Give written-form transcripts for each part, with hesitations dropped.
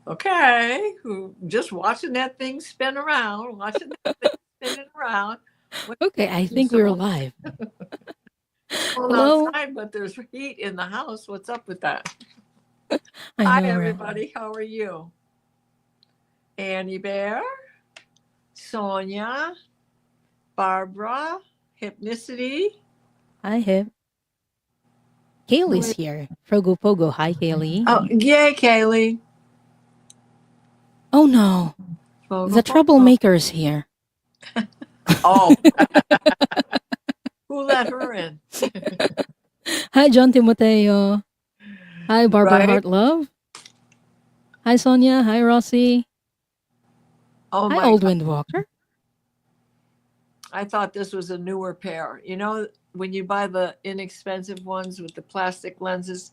Okay, who just watching that thing spin around, watching that thing spinning around. What Okay, I you think we're so live. cold Hello. outside, but there's heat in the house. What's up with that? I Hi, know, right? everybody. How are you? Annie Bear, Sonia, Barbara, Hypnicity. Hi, Hip. Kaylee's here. Frogo Pogo. Hi, Kaylee. Oh, yay, Kaylee. Oh no, Fogo, the fogo. troublemaker's here. Oh, who let her in? Hi, John Timoteo. Hi, Barbara Right? Hartlove. Hi, Sonia. Hi, Rossi. Oh Hi, my Old God. Windwalker. I thought this was a newer pair. You know, when you buy the inexpensive ones with the plastic lenses,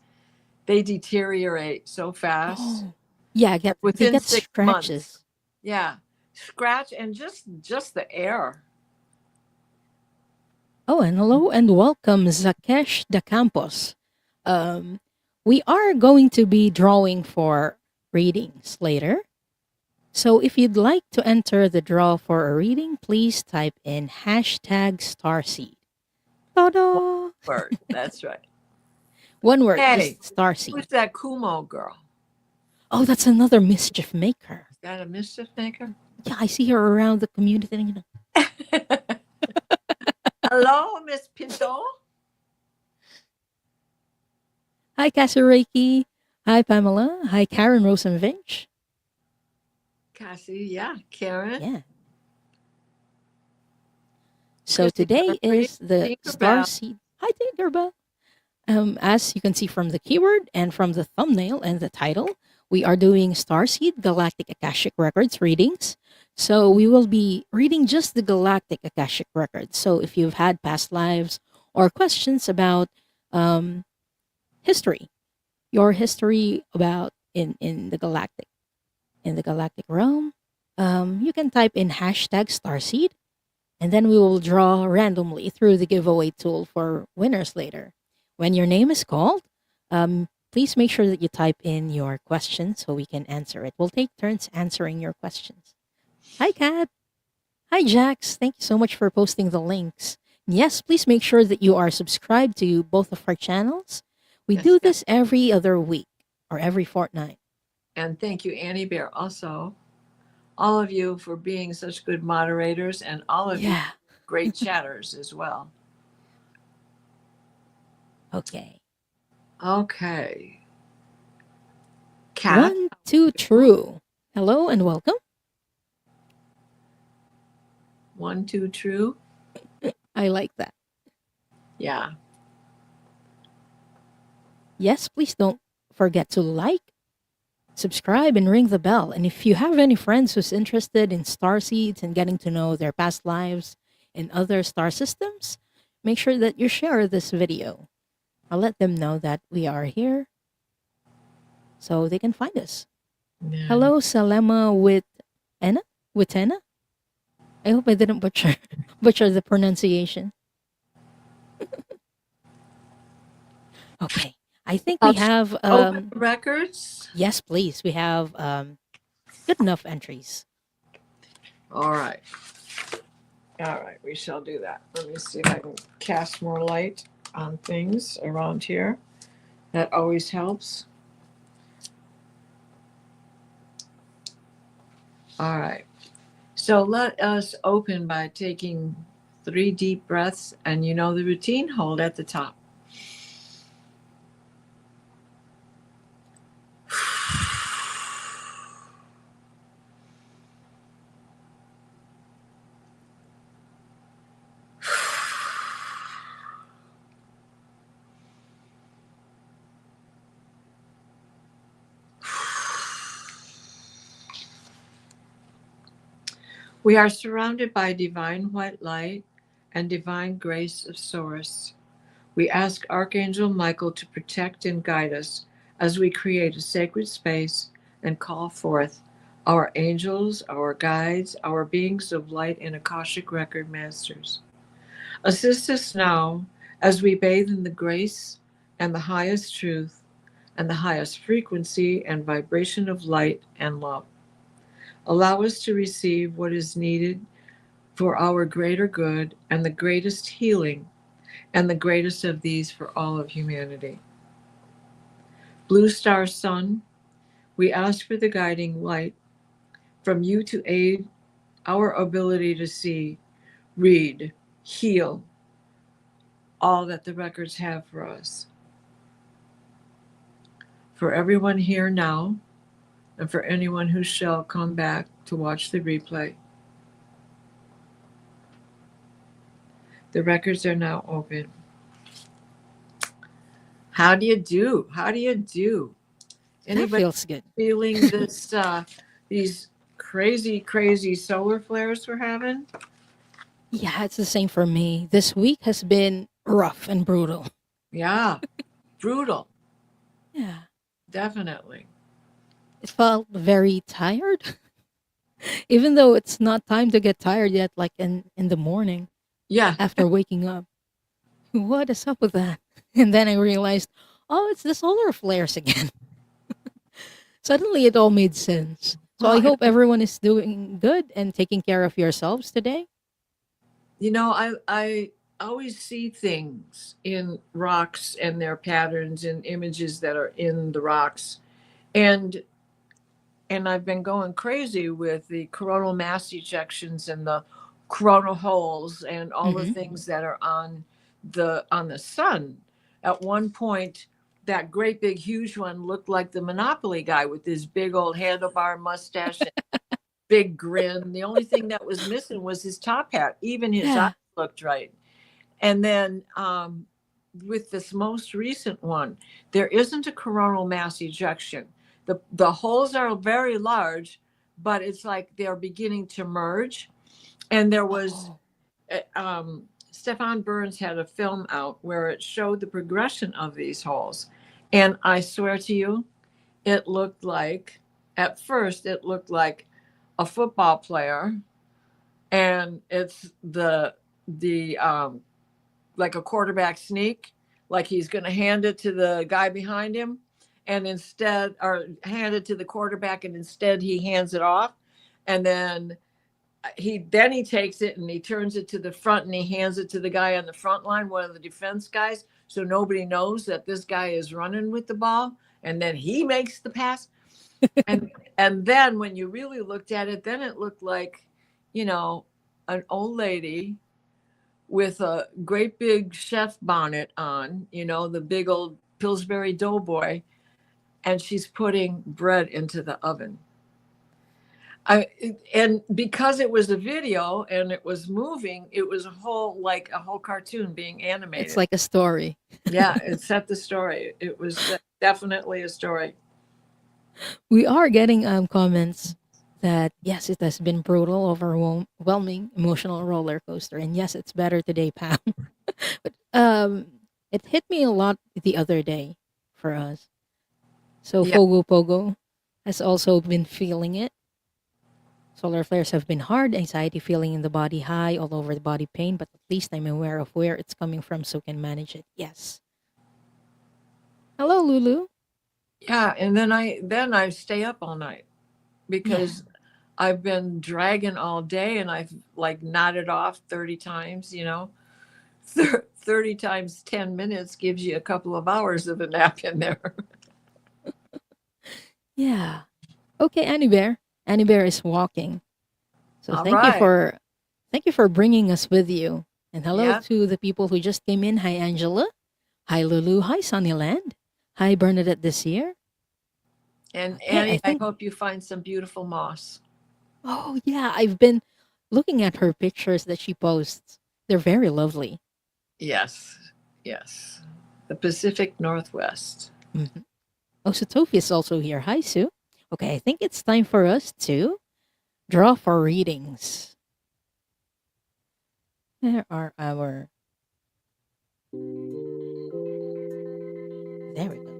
they deteriorate so fast. Oh, yeah. Like They within get 6 months. scratches. Yeah. Scratch and just the air. Oh, and hello and welcome, Zakesh da Campos. Um, we are going to be drawing for readings later. So if you'd like to enter the draw for a reading, please type in hashtag Starseed. Ta-da! Word. That's right. One word, Hey, just Starseed. who's that Kumo girl? Oh, that's another mischief maker. Is that a mischief maker? Yeah, I see her around the community. Hello, Miss Pinto. Hi, Kasaraki. Hi, Pamela. Hi, Karen Rosenvinch. Cassie, yeah. Karen, Yeah. So Chrissy today Guthrie, is the Tinkerbell. Starseed. Hi, Tinkerbell. As you can see from the keyword and from the thumbnail and the title, we are doing Starseed Galactic Akashic Records readings. So we will be reading just the Galactic Akashic Records. So if you've had past lives or questions about um, history, your history about in the galactic realm, you can type in hashtag Starseed, and then we will draw randomly through the giveaway tool for winners later. When your name is called, please make sure that you type in your question so we can answer it. We'll take turns answering your questions. Hi, Kat. Hi, Jax. Thank you so much for posting the links. And yes, please make sure that you are subscribed to both of our channels. We Yes, do yes. this every other week or every fortnight. And thank you, Annie Bear, also. All of you for being such good moderators and all of you Yeah. great chatters as well. Okay. Okay. Kat, One, two, true. Hello and welcome. one, two, true. I like that. Yeah. Yes, please don't forget to like, subscribe, and ring the bell. And if you have any friends who's interested in star seeds and getting to know their past lives in other star systems, make sure that you share this video. I'll let them know that we are here so they can find us. Yeah. Hello, Salema with Enna? With Enna? I hope I didn't butcher butcher the pronunciation. Okay. I think we I'll sh- have open the records. yes, please. We have good enough entries. All right. All right. We shall do that. Let me see if I can cast more light on things around here. That always helps. All right. So let us open by taking 3 deep breaths, and you know the routine, hold at the top. We are surrounded by divine white light and divine grace of Source. We ask Archangel Michael to protect and guide us as we create a sacred space and call forth our angels, our guides, our beings of light and Akashic record masters. Assist us now as we bathe in the grace and the highest truth and the highest frequency and vibration of light and love. Allow us to receive what is needed for our greater good and the greatest healing, and the greatest of these for all of humanity. Blue star sun, we ask for the guiding light from you to aid our ability to see, read, heal all that the records have for us. For everyone here now, and for anyone who shall come back to watch the replay, the records are now open. How do you do? How do you do? That feels good. Feeling this, these crazy solar flares we're having? Yeah, it's the same for me. This week has been rough and brutal. Yeah, brutal. Yeah. Definitely. It felt very tired. Even though it's not time to get tired yet, like in the morning. Yeah. After waking up. What is up with that? And then I realized, oh, it's the solar flares again. Suddenly it all made sense. So I hope everyone is doing good and taking care of yourselves today. You know, I always see things in rocks and their patterns and images that are in the rocks. And I've been going crazy with the coronal mass ejections and the coronal holes and all the things that are on the sun. At one point, that great big huge one looked like the Monopoly guy with his big old handlebar mustache and big grin. The only thing that was missing was his top hat. Even his eyes looked right. And then with this most recent one, there isn't a coronal mass ejection. The holes are very large, but it's like they're beginning to merge. And there was Stefan Burns had a film out where it showed the progression of these holes. And I swear to you, it looked like, at first, it looked like a football player. And it's the like a quarterback sneak, like he's going to hand it to the guy behind him and instead, or hand it to the quarterback and instead he hands it off. And then he takes it and he turns it to the front and he hands it to the guy on the front line, one of the defense guys. So nobody knows that this guy is running with the ball. And then he makes the pass. and then when you really looked at it, then it looked like, you know, an old lady with a great big chef bonnet on, you know, the big old Pillsbury Doughboy, and she's putting bread into the oven. And because it was a video and it was moving, it was a whole cartoon being animated. It's like a story. Yeah, it set the story. It was definitely a story. We are getting comments that, yes, it has been brutal, overwhelming, emotional roller coaster. And yes, it's better today, Pam. But it hit me a lot the other day for us. So Fogo Pogo has also been feeling it. Solar flares have been hard, anxiety feeling in the body high, all over the body pain, but at least I'm aware of where it's coming from so can manage it. Yes. Hello, Lulu. Yeah, and then I stay up all night because I've been dragging all day and I've like nodded off 30 times, you know. 30 times 10 minutes gives you a couple of hours of a nap in there. Yeah. Okay, Annie Bear. Annie Bear is walking. So All thank you for bringing us with you. And hello to the people who just came in. Hi, Angela. Hi, Lulu. Hi, Sunnyland. Hi, Bernadette this year. And Annie, I hope you find some beautiful moss. Oh, yeah. I've been looking at her pictures that she posts. They're very lovely. Yes. Yes. The Pacific Northwest. Mm-hmm. Oh, so Tofi is also here. Hi, Sue. Okay, I think it's time for us to draw for readings. There are our... There we go.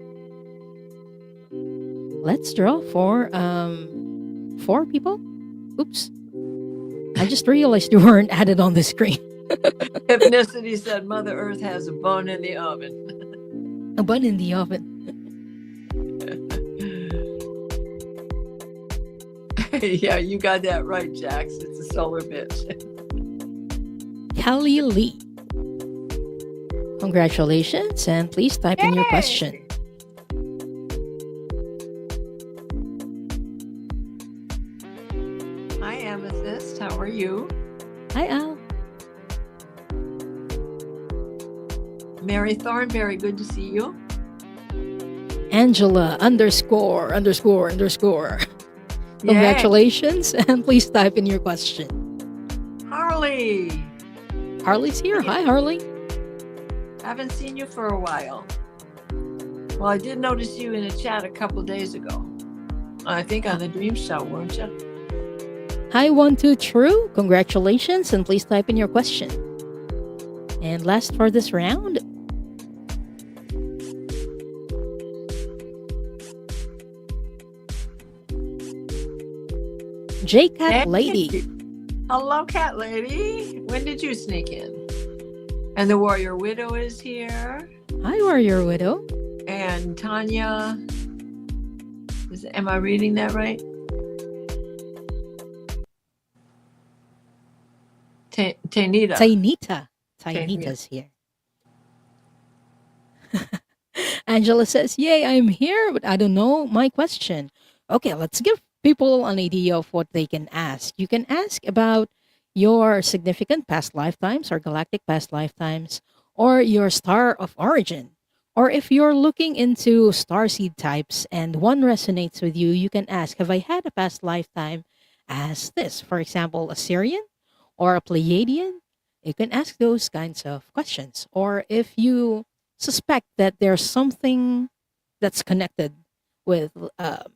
Let's draw for 4 people. Oops. I just realized you weren't added on the screen. Ethnicity said Mother Earth has a bun in the oven. A bun in the oven. Yeah, you got that right, Jax. It's a solar bitch. Kelly Lee. Congratulations, and please type in your question. Yay! Hi, Amethyst. How are you? Hi, Al. Mary Thornberry, good to see you. Angela underscore underscore underscore. Yay! Congratulations, and please type in your question. Harley. Harley's here. Hi, Harley. Haven't seen you for a while. Well, I did notice you in a chat a couple days ago. I think on the Dream Show, weren't you? Hi, 12 True. Congratulations, and please type in your question. And last for this round, J-Cat Lady. Hello, Cat Lady. When did you sneak in? And the Warrior Widow is here. Hi, Warrior Widow. And Tanya. Am I reading that right? Tainita. Tainita's here. Angela says, yay, I'm here, but I don't know my question. Okay, let's give people an idea of what they can ask. You can ask about your significant past lifetimes or galactic past lifetimes or your star of origin. Or if you're looking into starseed types and one resonates with you, you can ask, have I had a past lifetime as this? For example, a Syrian or a Pleiadian? You can ask those kinds of questions. Or if you suspect that there's something that's connected with a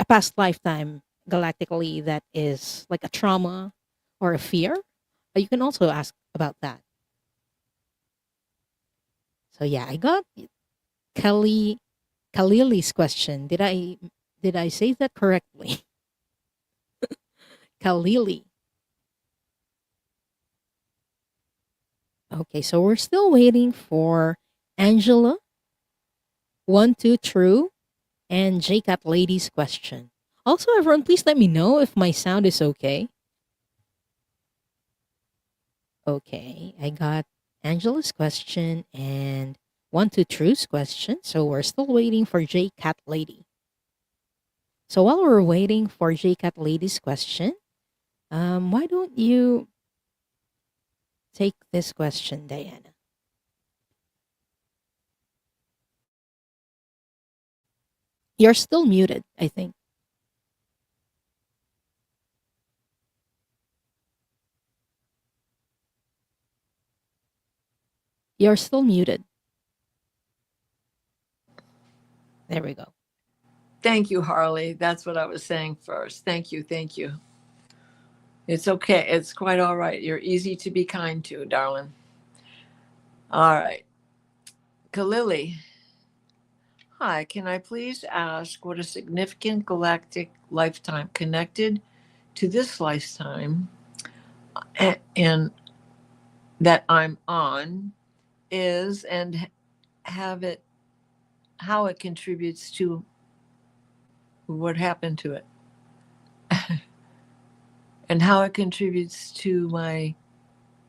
past lifetime galactically that is like a trauma or a fear, you can also ask about that. So yeah, I got Kalili's question. Did I say that correctly? Kalili. Okay, so we're still waiting for Angela, 12 True, and J-Cat Lady's question. Also, everyone, please let me know if my sound is okay. Okay, I got Angela's question and 12 True's question, so we're still waiting for J-Cat Lady. So while we're waiting for J-Cat Lady's question, why don't you take this question, Diana? You're still muted, I think. You're still muted. There we go. Thank you, Harley. That's what I was saying first. Thank you. Thank you. It's okay. It's quite all right. You're easy to be kind to, darling. All right. Kalili. Hi, can I please ask what a significant galactic lifetime connected to this lifetime and that I'm on is, and have it, how it contributes to what happened to it and how it contributes to my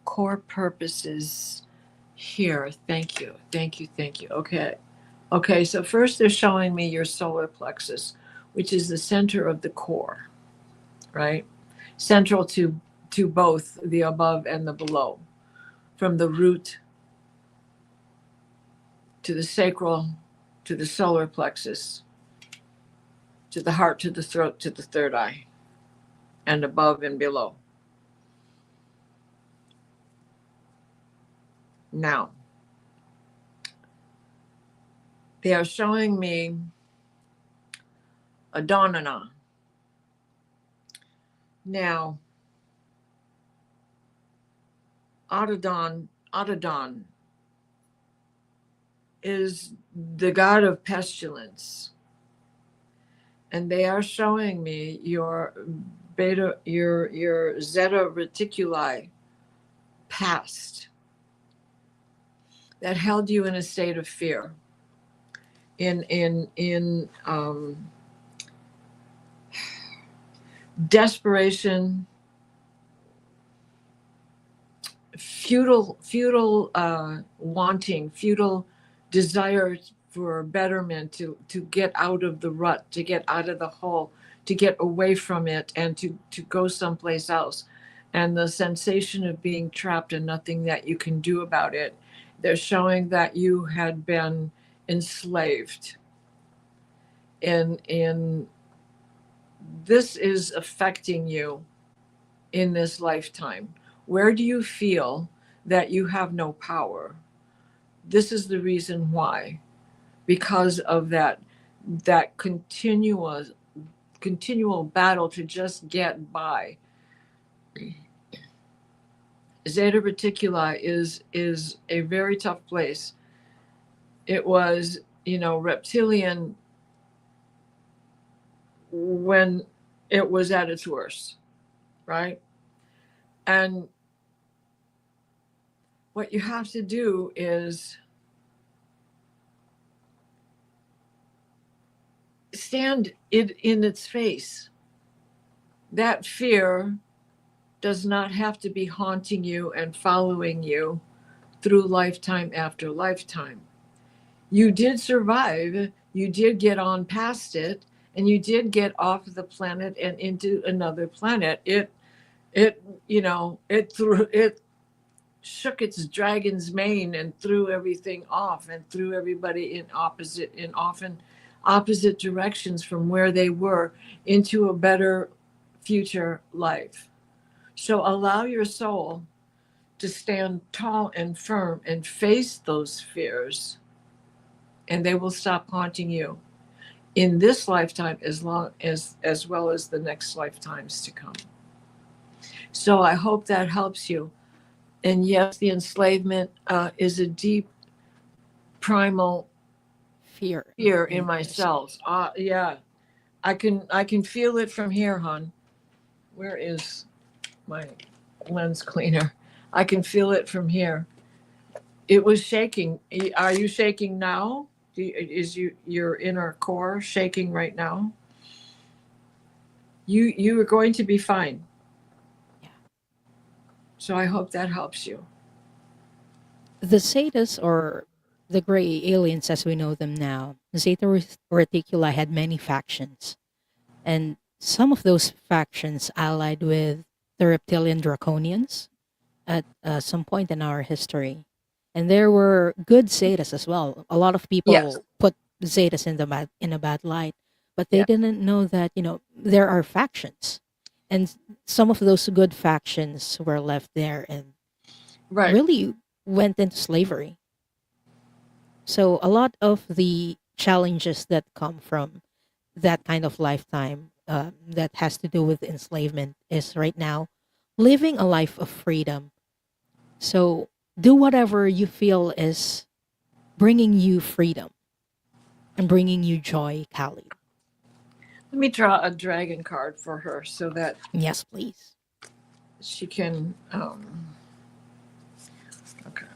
core purposes here. Thank you. Thank you. Thank you. Okay, so first they're showing me your solar plexus, which is the center of the core, right? Central to both the above and the below, from the root to the sacral to the solar plexus to the heart to the throat to the third eye, and above and below. Now, they are showing me a Donana. Now, Autodon is the god of pestilence. And they are showing me your zeta reticuli past that held you in a state of fear. desperation, futile wanting, futile desire for betterment, to get out of the rut, to get out of the hole, to get away from it, and to go someplace else. And the sensation of being trapped and nothing that you can do about it. They're showing that you had been enslaved. In this is affecting you in this lifetime. Where do you feel that you have no power? This is the reason why. Because of that continual battle to just get by. Zeta Reticuli is a very tough place. It was, reptilian when it was at its worst, right? And what you have to do is stand it in its face. That fear does not have to be haunting you and following you through lifetime after lifetime. You did survive, you did get on past it, and you did get off the planet and into another planet. It shook its dragon's mane and threw everything off and threw everybody in often opposite directions from where they were into a better future life. So allow your soul to stand tall and firm and face those fears, and they will stop haunting you in this lifetime as well as the next lifetimes to come. So I hope that helps you. And yes, the enslavement is a deep primal Fear fear in in my yourself. cells. Yeah, I can feel it from here, hon. Where is my lens cleaner? I can feel it from here. It was shaking. Are you shaking now? Is your inner core shaking right now? You are going to be fine. Yeah. So I hope that helps you. The Zetas, or the gray aliens as we know them now, Reticuli had many factions. And some of those factions allied with the reptilian draconians at some point in our history. And there were good Zetas as well. A lot of Yes. people put Zetas in a bad light, but they Yeah. didn't know that, there are factions. And some of those good factions were left there and Right. really went into slavery. So a lot of the challenges that come from that kind of lifetime, that has to do with enslavement, is right now living a life of freedom. So do whatever you feel is bringing you freedom and bringing you joy, Kali. Let me draw a dragon card for her so that Yes, please. she can. Okay.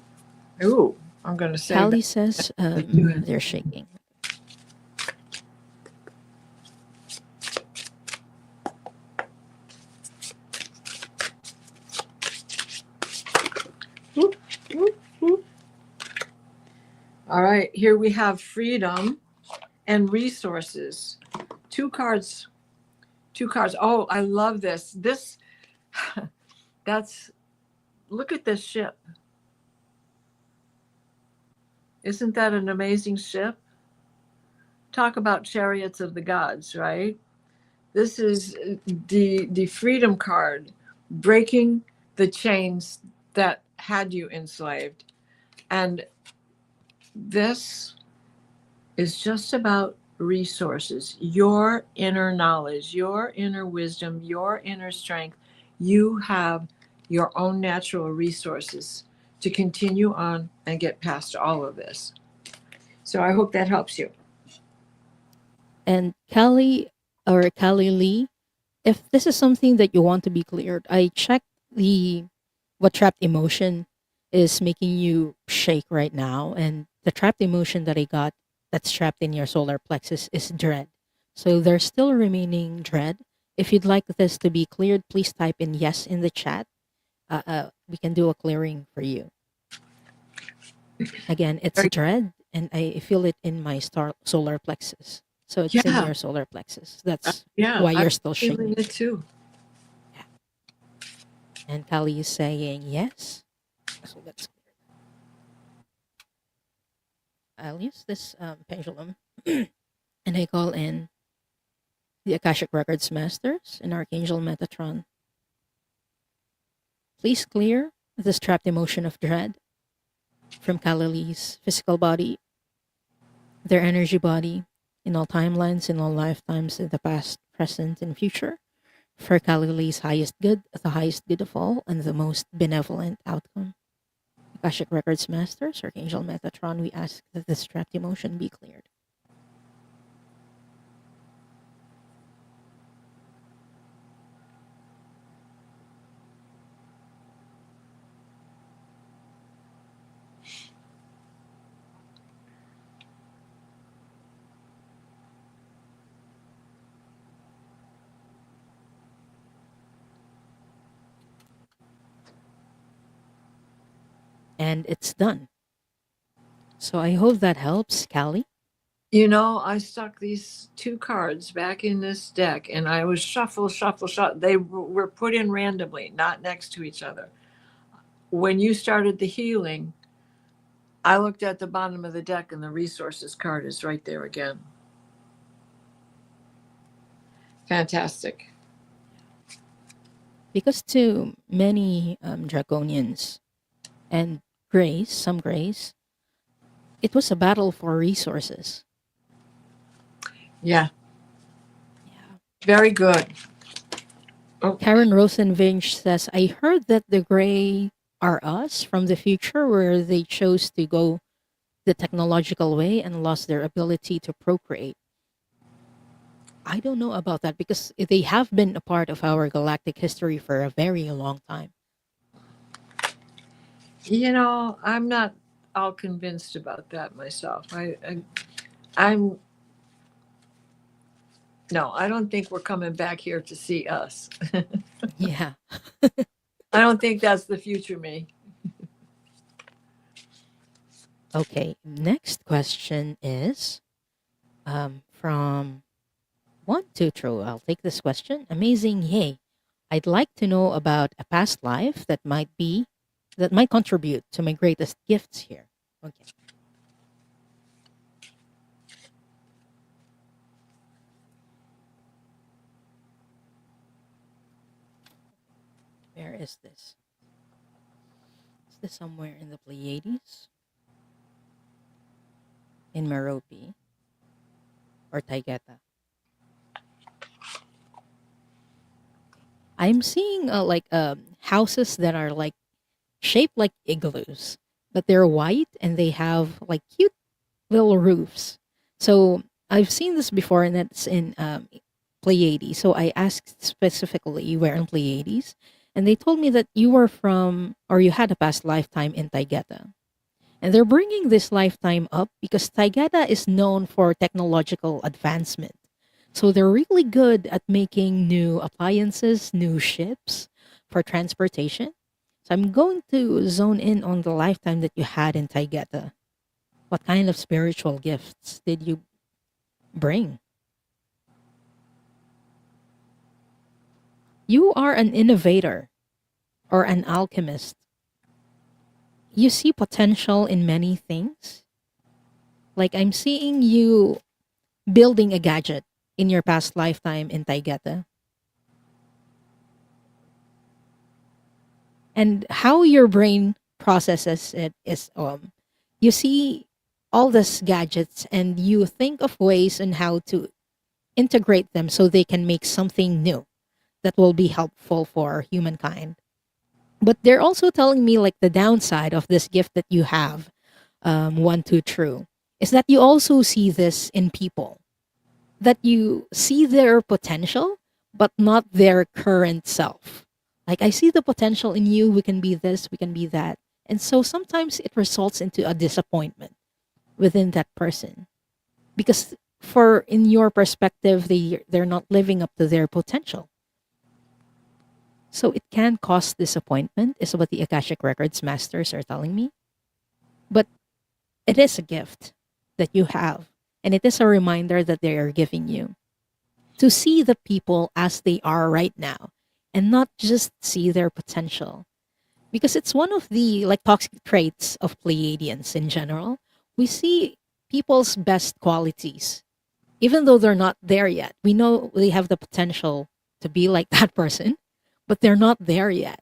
Ooh, I'm going to save that. Kali says All they're shaking. right. Here we have freedom and resources. Two cards. Two cards. Oh, I love this. That's, look at this ship. Isn't that an amazing ship? Talk about chariots of the gods, right? This is the freedom card, breaking the chains that had you enslaved. And this is just about resources, your inner knowledge, your inner wisdom, your inner strength. You have your own natural resources to continue on and get past all of this. So I hope that helps you. And Kali, or Kali Lee, if this is something that you want to be cleared, I checked the what trapped emotion is making you shake right now, and the trapped emotion that I got that's trapped in your solar plexus is dread. So there's still remaining dread. If you'd like this to be cleared, please type in yes in the chat. We can do a clearing for you. Again, it's Very- dread, and I feel it in my solar plexus. So it's in Yeah, your solar plexus. That's yeah, why I'm you're still feeling shaking. it too. Yeah. And Kali is saying yes. So let's clear. I'll use this pendulum, and I call in the Akashic Records Masters and Archangel Metatron. Please clear this trapped emotion of dread from Kali's physical body, their energy body, in all timelines, in all lifetimes, in the past, present, and future, for Kali's highest good, the highest good of all, and the most benevolent outcome. Akashic Records Masters, Archangel Metatron, we ask that this trapped emotion be cleared. And it's done. So I hope that helps, Kali. You know, I stuck these two cards back in this deck and I was shuffle, shuffle, shuffle. They were put in randomly, not next to each other. When you started the healing, I looked at the bottom of the deck and the resources card is right there again. Fantastic. Because to many draconians and grays, some grays, it was a battle for resources. Yeah, Yeah. very good. Oh, Karen Rosenvinge says, I heard that the gray are us from the future where they chose to go the technological way and lost their ability to procreate. I don't know about that because they have been a part of our galactic history for a very long time. you know, I'm not all convinced about that myself. I'm no, I don't think we're coming back here to see us. Yeah. I don't think that's the future me. Okay. Next question is from One Two True. I'll take this question. Amazing. Yay. I'd like to know about a past life that might contribute to my greatest gifts here. Okay. Where is this? Is this somewhere in the Pleiades? In Merope? Or Taygeta? I'm seeing houses that are like shaped like igloos, but they're white and they have like cute little roofs. So I've seen this before, and that's in Pleiades. So I asked specifically where in Pleiades, and they told me that you were from or you had a past lifetime in Taygeta. And they're bringing this lifetime up because Taygeta is known for technological advancement. So they're really good at making new appliances, new ships for transportation. So I'm going to zone in on the lifetime that you had in Taygeta. What kind of spiritual gifts did you bring? You are an innovator or an alchemist. You see potential in many things. Like I'm seeing you building a gadget in your past lifetime in Taygeta. And how your brain processes it is you see all these gadgets and you think of ways on how to integrate them so they can make something new that will be helpful for humankind. But they're also telling me like the downside of this gift that you have, one two true, is that you also see this in people, that you see their potential but not their current self. Like I see the potential in you, we can be this, we can be that. And so sometimes it results into a disappointment within that person because for in your perspective they're not living up to their potential. So it can cause disappointment, is what the Akashic Records masters are telling me. But it is a gift that you have, and it is a reminder that they are giving you to see the people as they are right now and not just see their potential. Because it's one of the like toxic traits of Pleiadians in general. We see people's best qualities, even though they're not there yet. We know they have the potential to be like that person, but they're not there yet.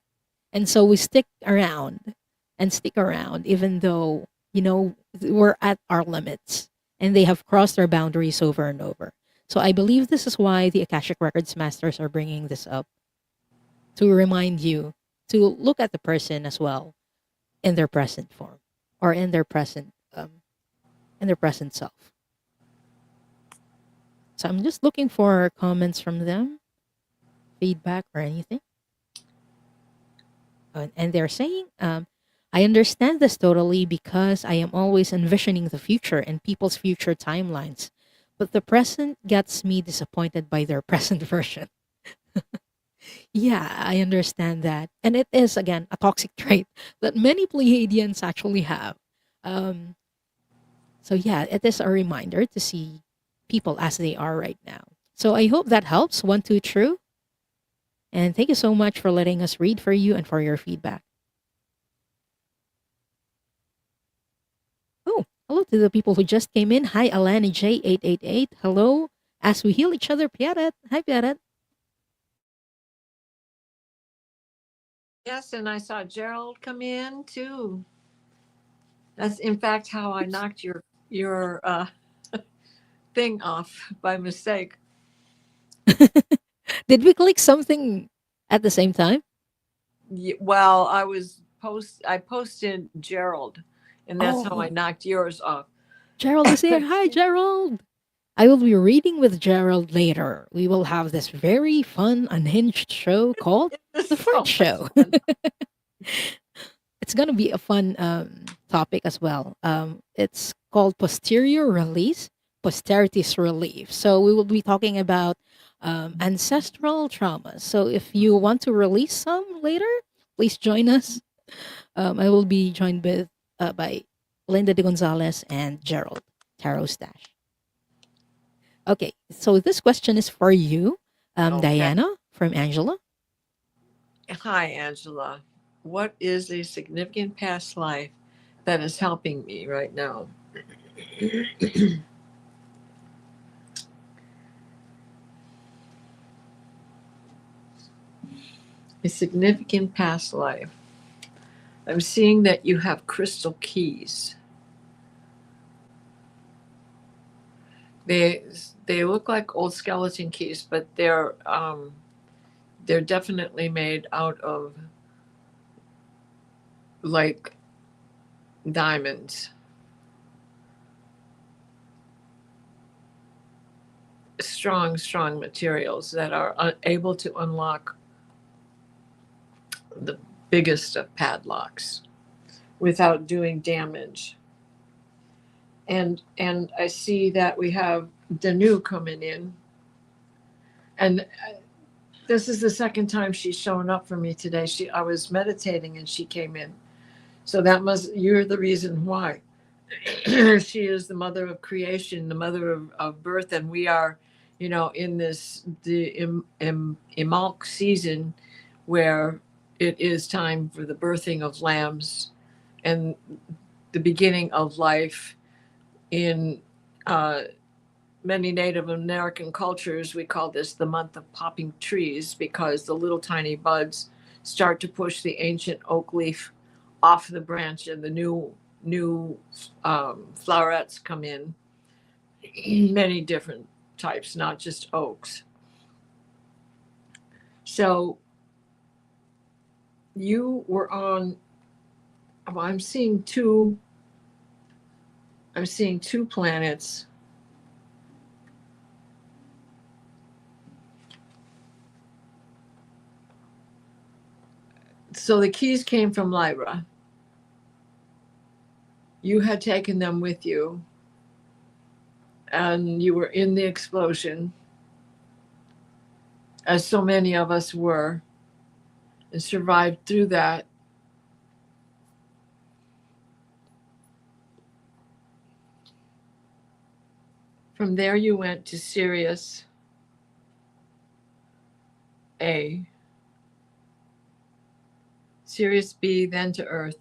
And so we stick around and stick around, even though, we're at our limits and they have crossed their boundaries over and over. So I believe this is why the Akashic Records masters are bringing this up to remind you to look at the person as well in their present form or in their present self. So I'm just looking for comments from them, feedback or anything. And they're saying, I understand this totally because I am always envisioning the future and people's future timelines. But the present gets me disappointed by their present version. Yeah, I understand that. And it is, again, a toxic trait that many Pleiadians actually have. Um, so, yeah, it is a reminder to see people as they are right now. So, I hope that helps. 1, 2, true. And thank you so much for letting us read for you and for your feedback. Oh, hello to the people who just came in. Hi, Alani J888. Hello. As we heal each other, Piaret. Hi, Piaret. Yes, and I saw Gerald come in too. That's in fact how I knocked your thing off by mistake. Did we click something at the same time? Well, I posted Gerald, and that's how I Oh, knocked yours off. Gerald is here. Hi, Gerald. I will be reading with Gerald later. We will have this very fun, unhinged show called It's The Fart so much Show. fun. It's going to be a fun topic as well. It's called Posterior Release, Posterity's Relief. So we will be talking about ancestral traumas. So if you want to release some later, please join us. I will be joined by Linda de Gonzalez and Gerald Tarot Stash. Okay, so this question is for you, Okay. Diana from Angela. Hi, Angela. What is a significant past life that is helping me right now? A significant past life. I'm seeing that you have crystal keys. They they look like old skeleton keys, but they're definitely made out of like diamonds. Strong materials that are able to unlock the biggest of padlocks without doing damage. And I see that we have Danu coming in, and this is the second time she's shown up for me today. I was meditating and she came in, so you're the reason why. She is the mother of creation, the mother of birth, and we are, in the Imalk season, where it is time for the birthing of lambs and the beginning of life. In many Native American cultures, we call this the month of popping trees because the little tiny buds start to push the ancient oak leaf off the branch and the new flowerets come in. Many different types, not just oaks. So you were on. Well, I'm seeing two. I'm seeing two planets. So the keys came from Lyra. You had taken them with you, and you were in the explosion, as so many of us were. and survived through that. From there, you went to Sirius A, Sirius B, then to Earth.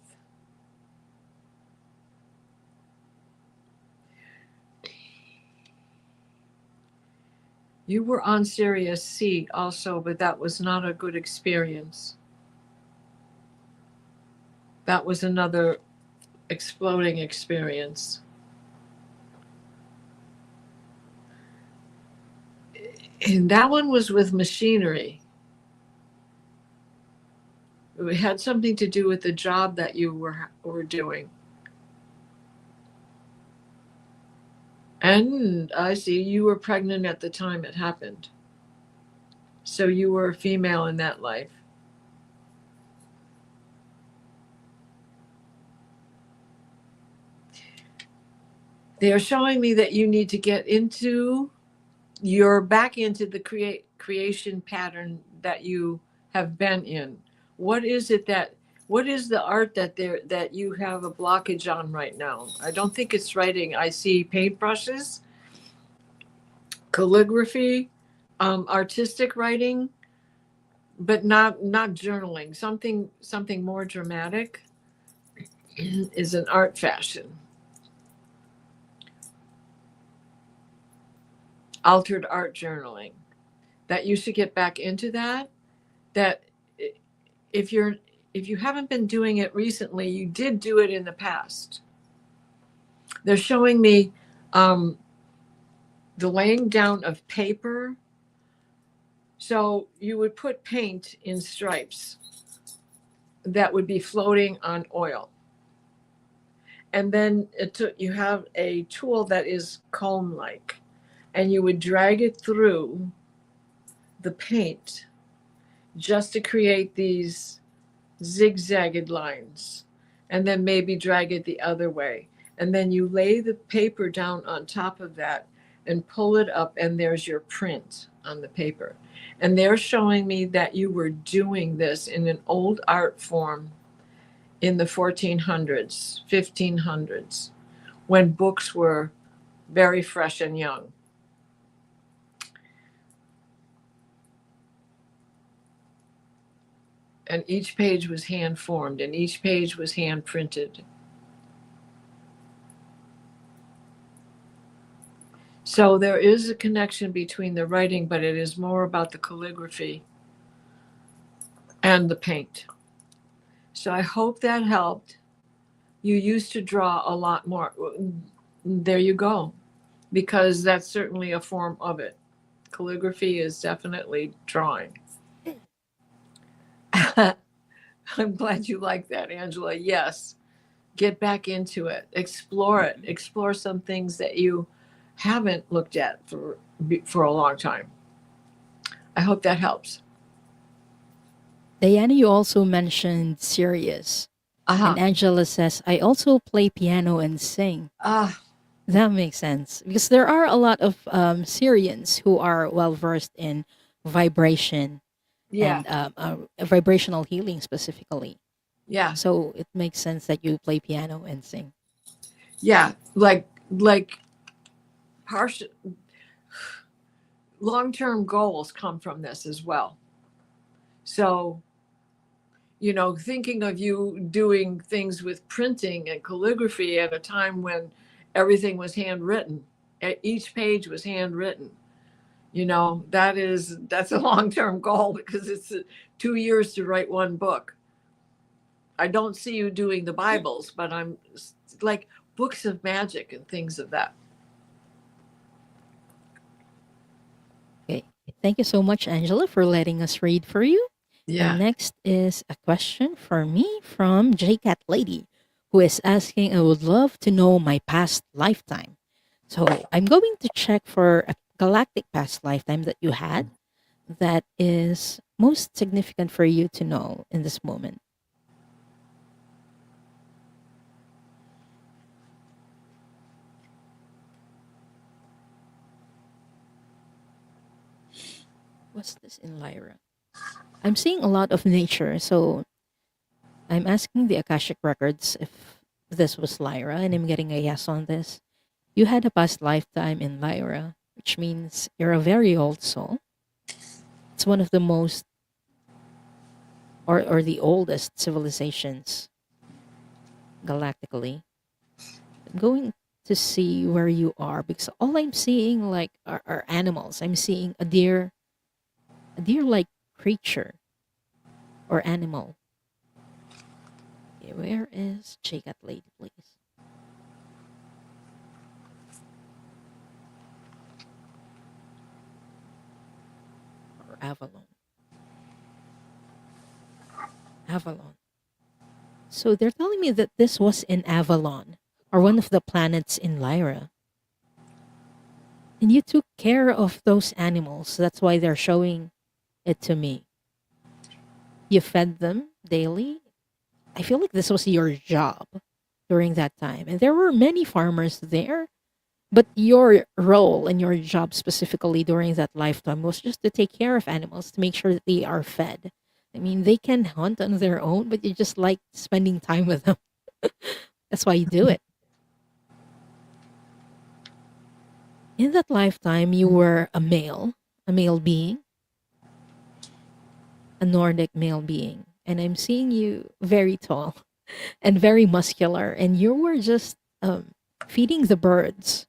You were on Sirius C also, but that was not a good experience. That was another exploding experience. And that one was with machinery. It had something to do with the job that you were doing. And I see you were pregnant at the time it happened. So you were a female in that life. They are showing me that you need to get into, you're back into the creation pattern that you have been in. What is it that, what is the art that you have a blockage on right now? I don't think it's writing. I see paintbrushes, calligraphy, artistic writing, but not journaling. Something more dramatic is an art fashion. Altered art journaling. That you should get back into that. That if you haven't been doing it recently, you did do it in the past. They're showing me the laying down of paper. So you would put paint in stripes that would be floating on oil. And then you have a tool that is comb-like, and you would drag it through the paint just to create these zigzagged lines, and then maybe drag it the other way. And then you lay the paper down on top of that and pull it up, and there's your print on the paper. And they're showing me that you were doing this in an old art form in the 1400s, 1500s, when books were very fresh and young. And each page was hand formed, and each page was hand printed. So there is a connection between the writing, but it is more about the calligraphy and the paint. So I hope that helped. You used to draw a lot more. There you go, because that's certainly a form of it. Calligraphy is definitely drawing. I'm glad you like that, Angela. Yes, get back into it, explore it, explore some things that you haven't looked at for a long time. I hope that helps. Diana, you also mentioned Sirius. And Aha. Angela says, I also play piano and sing. Ah, That makes sense because there are a lot of Syrians who are well versed in vibration yeah, and vibrational healing specifically. yeah, So it makes sense that you play piano and sing. yeah. Like partial long-term goals come from this as well. So, thinking of you doing things with printing and calligraphy at a time when everything was handwritten, each page was handwritten. That's a long-term goal because it's 2 years to write one book. I don't see you doing the Bibles, but I'm like books of magic and things of that. Okay. Thank you so much, Angela, for letting us read for you. And Yeah. next is a question for me from JCat Lady, who is asking, I would love to know my past lifetime. So I'm going to check for a galactic past lifetime that you had that is most significant for you to know in this moment. What's this in Lyra? I'm seeing a lot of nature, so I'm asking the Akashic Records if this was Lyra, and I'm getting a yes on this. You had a past lifetime in Lyra, which means you're a very old soul. It's one of the most, or the oldest civilizations galactically. I'm going to see where you are because all I'm seeing like are animals. I'm seeing a deer-like creature or animal. Okay, where is Jagat Lady, please? Or Avalon. Avalon. So they're telling me that this was in Avalon, or one of the planets in Lyra. And you took care of those animals. That's why they're showing it to me. You fed them daily. I feel like this was your job during that time. And there were many farmers there, but your role and your job specifically during that lifetime was just to take care of animals, to make sure that they are fed. I mean, they can hunt on their own, but you just like spending time with them. That's why you do it. In that lifetime, you were a male being, a Nordic male being. And I'm seeing you very tall and very muscular. And you were just feeding the birds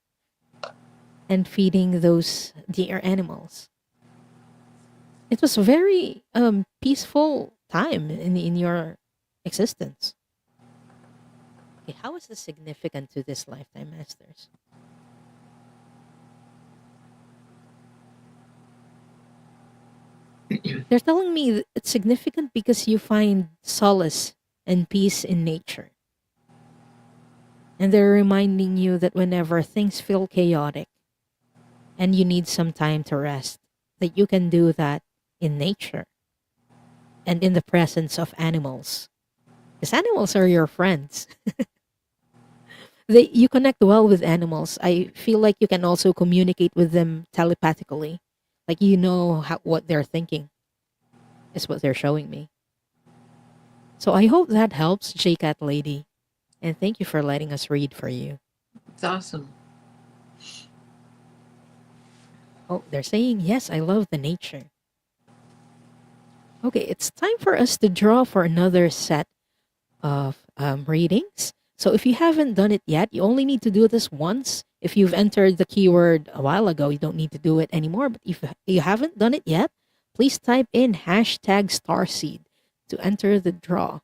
and feeding those deer animals. It was a very peaceful time in your existence. Okay, how is this significant to this lifetime, Masters? They're telling me that it's significant because you find solace and peace in nature. And they're reminding you that whenever things feel chaotic and you need some time to rest, that you can do that in nature and in the presence of animals. Because animals are your friends. You connect well with animals. I feel like you can also communicate with them telepathically. Like you know what they're thinking is what they're showing me. So I hope that helps, JCat Lady. And thank you for letting us read for you. It's awesome. Oh, they're saying, yes, I love the nature. Okay, it's time for us to draw for another set of readings. So if you haven't done it yet, you only need to do this once. If you've entered the keyword a while ago, you don't need to do it anymore. But if you haven't done it yet, please type in hashtag Starseed to enter the draw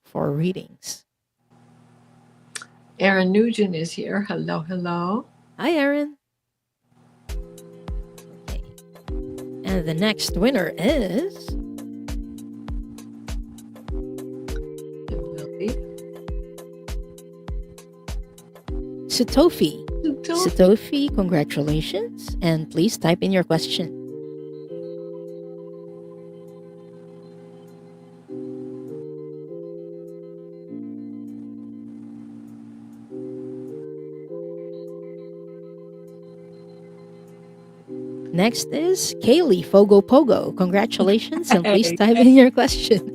for readings. Aaron Nugent is here. Hello, hello. Hi, Aaron. Okay. And the next winner is It will be Sutofi. Sutofi. Sutofi, congratulations. And please type in your question. Next is Kaylee Fogo Pogo. Congratulations, and please Hey. type in your question.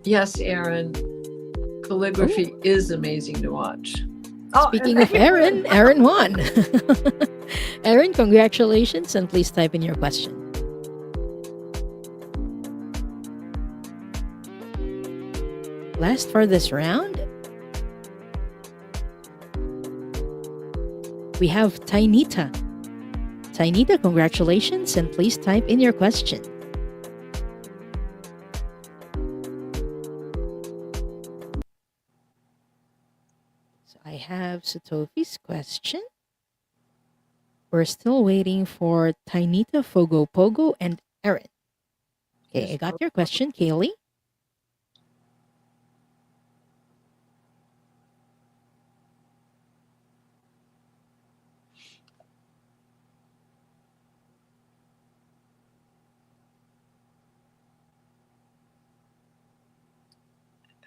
Yes, Aaron. Calligraphy is amazing to watch. Speaking of Aaron, Aaron won. Aaron, congratulations, and please type in your question. Last for this round, we have Tainita. Tainita, congratulations, and please type in your question. So I have Sutofi's question. We're still waiting for Tainita, Fogo Pogo, and Aaron. Okay, I got your question, Kaylee.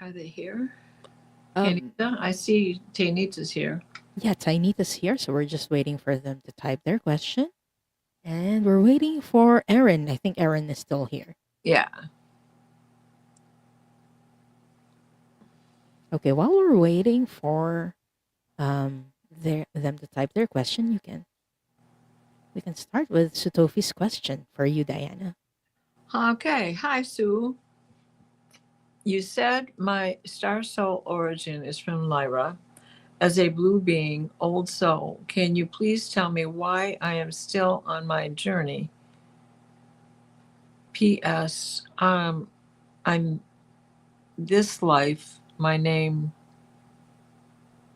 Are they here? Um, Tanita? I see Tanita's here. yeah, Tinita's here, so we're just waiting for them to type their question. And we're waiting for Erin. I think Erin is still here. Yeah. Okay, while we're waiting for them to type their question, we can start with Sutofi's question for you, Diana. Okay. Hi, Sue. You said my star soul origin is from Lyra. As a blue being, old soul, can you please tell me why I am still on my journey? P.S. I'm this life. My name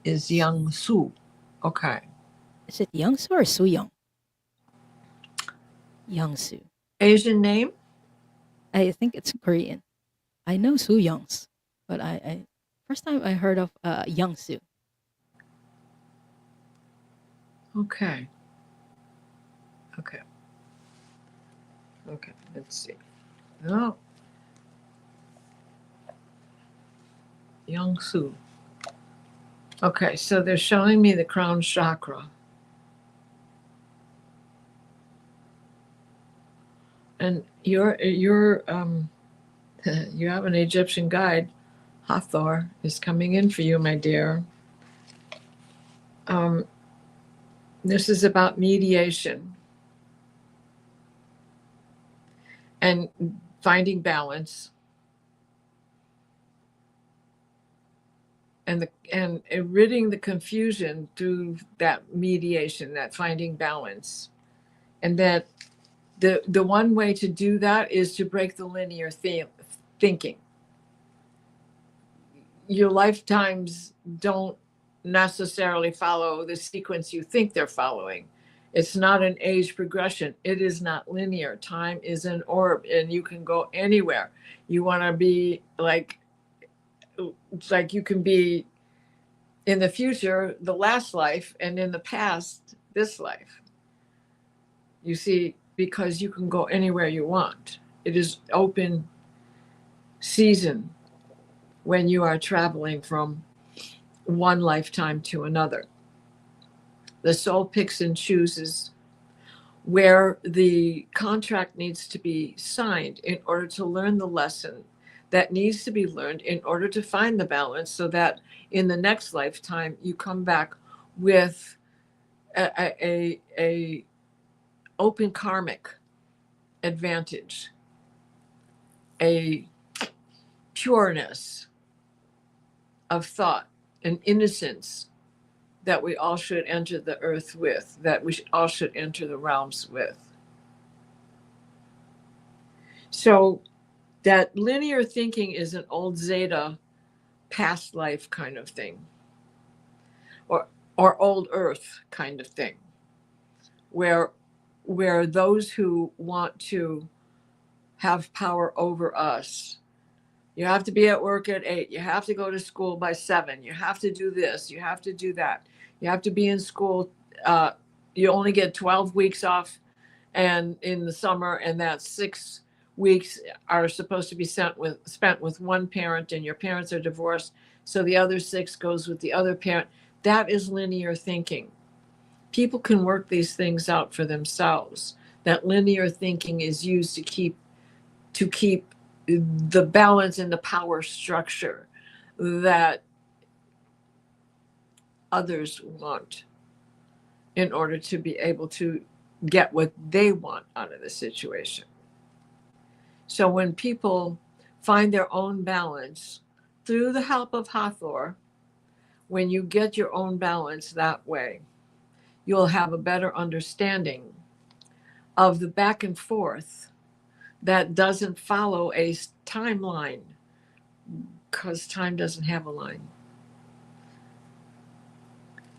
is Young Su. Okay. Is it Youngsu or Su Young? Youngsu. Asian name? I think it's Korean. I know Su Youngs, but I first time I heard of Youngsu. Okay. Okay. Okay. Let's see. Oh, Young Su. Okay, so they're showing me the crown chakra. And you're you have an Egyptian guide. Hathor is coming in for you, my dear. Um, this is about mediation and finding balance and ridding the confusion through that mediation, that finding balance. And that the one way to do that is to break the linear thinking. Your lifetimes don't necessarily follow the sequence you think they're following. It's not an age progression. It is not linear. Time is an orb and you can go anywhere. You want to be like you can be in the future, the last life, and in the past, this life. You see, because you can go anywhere you want. It is open season when you are traveling from one lifetime to another. The soul picks and chooses where the contract needs to be signed in order to learn the lesson that needs to be learned in order to find the balance so that in the next lifetime you come back with a open karmic advantage, a pureness of thought, an innocence that we all should enter the earth with, that we all should enter the realms with. So that linear thinking is an old Zeta past life kind of thing, or old Earth kind of thing, where those who want to have power over us, you have to be at work at 8, you have to go to school by 7, you have to do this, you have to do that, you have to be in school. You only get 12 weeks off and in the summer, and that's 6 weeks are supposed to be spent with one parent, and your parents are divorced, so the other 6 goes with the other parent. That is linear thinking. People can work these things out for themselves. That linear thinking is used to keep the balance in the power structure that others want in order to be able to get what they want out of the situation. So when people find their own balance through the help of Hathor, when you get your own balance that way, you'll have a better understanding of the back and forth that doesn't follow a timeline, because time doesn't have a line.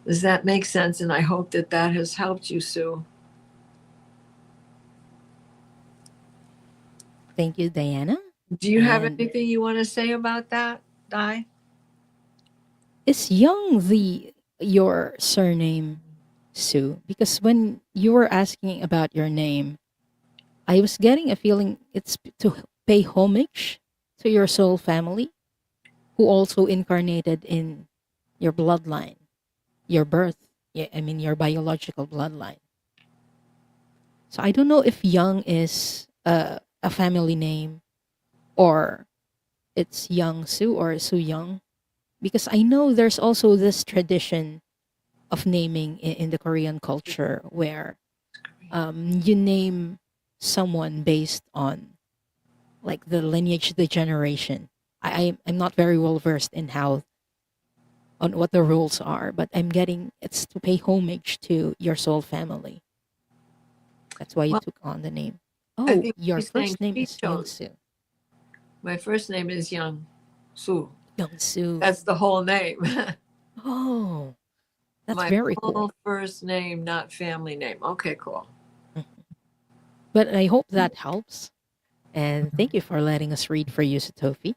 Does that make sense? And I hope that that has helped you, Sue. Thank you, Diana. Do you have And anything you want to say about that, Di? is Young the your surname, Sue? Because when you were asking about your name, I was getting a feeling it's to pay homage to your soul family. who also incarnated in your bloodline, your birth, yeah, I mean your biological bloodline. So I don't know if Young is a family name or it's Young Su or Su Young, because I know there's also this tradition of naming in the Korean culture where you name someone based on like the lineage, the generation. I'm not very well versed in how on what the rules are, but I'm getting it's to pay homage to your soul family. That's why you Well, took on the name. I Oh, think your she's saying first name she is chose. Youngsu. My first name is Young Su. Youngsu. That's the whole name. Oh, that's My very full cool. first name, not family name. Okay, cool. Mhm. But I hope that helps. And thank you for letting us read for you, Satofi.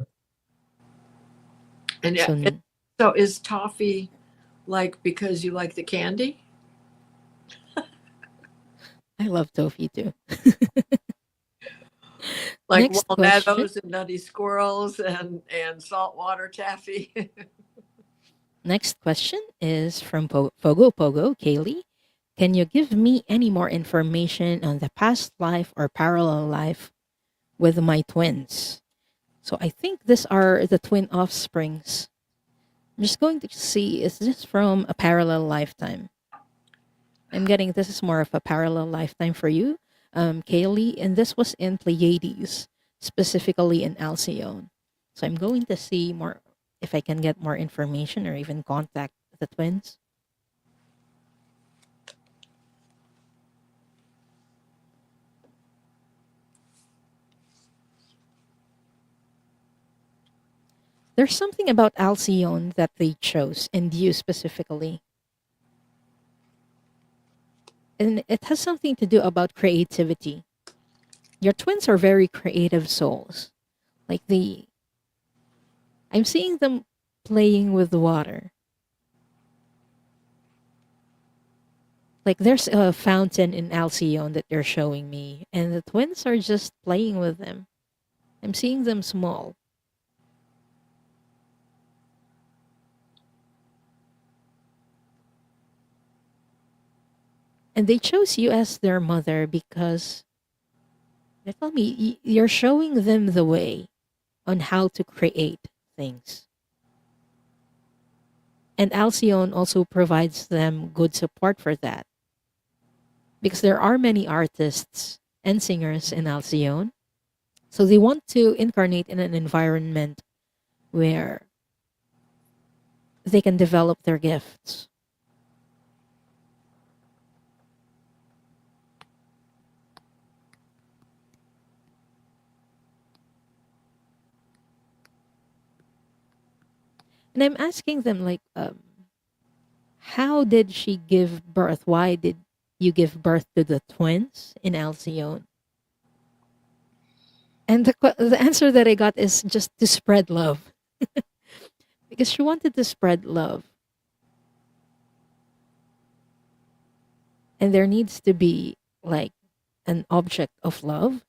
And yeah, So so is toffee like because you like the candy? I love Tofi too. Like Next question. walnuttos and nutty squirrels and saltwater taffy? Next question is from Pogo Pogo, Kaylee. Can you give me any more information on the past life or parallel life with my twins? So I think these are the twin offsprings. I'm just going to see, is this from a parallel lifetime? I'm getting this is more of a parallel lifetime for you, Kaylee, and this was in Pleiades, specifically in Alcyone. So I'm going to see more if I can get more information or even contact the twins. There's something about Alcyone that they chose, and you specifically. And it has something to do about creativity. Your twins are very creative souls. Like I'm seeing them playing with the water. Like there's a fountain in Alcyone that they're showing me, and the twins are just playing with them. I'm seeing them small. And they chose you as their mother because they tell me you're showing them the way on how to create things. And Alcyone also provides them good support for that because there are many artists and singers in Alcyone. So they want to incarnate in an environment where they can develop their gifts. And I'm asking them, like, how did she give birth? Why did you give birth to the twins in Alcyone? And the answer that I got is just to spread love because she wanted to spread love. And there needs to be like an object of love.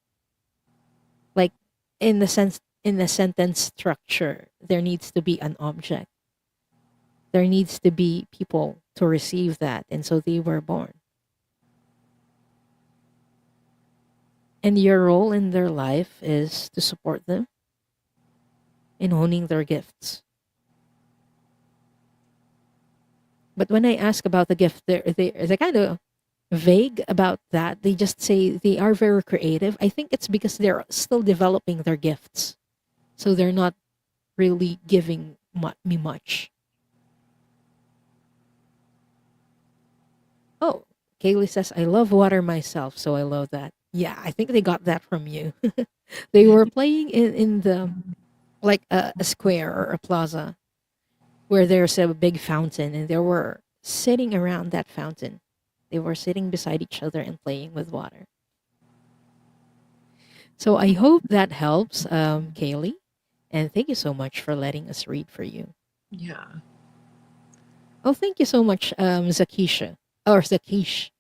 Like in the sentence structure, there needs to be an object. There needs to be people to receive that. And so they were born. And your role in their life is to support them in honing their gifts. But when I ask about the gift, they're kind of vague about that. They just say they are very creative. I think it's because they're still developing their gifts. So they're not really giving me much. Oh, Kaylee says, I love water myself, so I love that. Yeah, I think they got that from you. They were playing in the like a square or a plaza where there's a big fountain and they were sitting around that fountain. They were sitting beside each other and playing with water. So I hope that helps, Kaylee. And thank you so much for letting us read for you. Yeah. Oh, thank you so much, Zakisha. Or Zakish.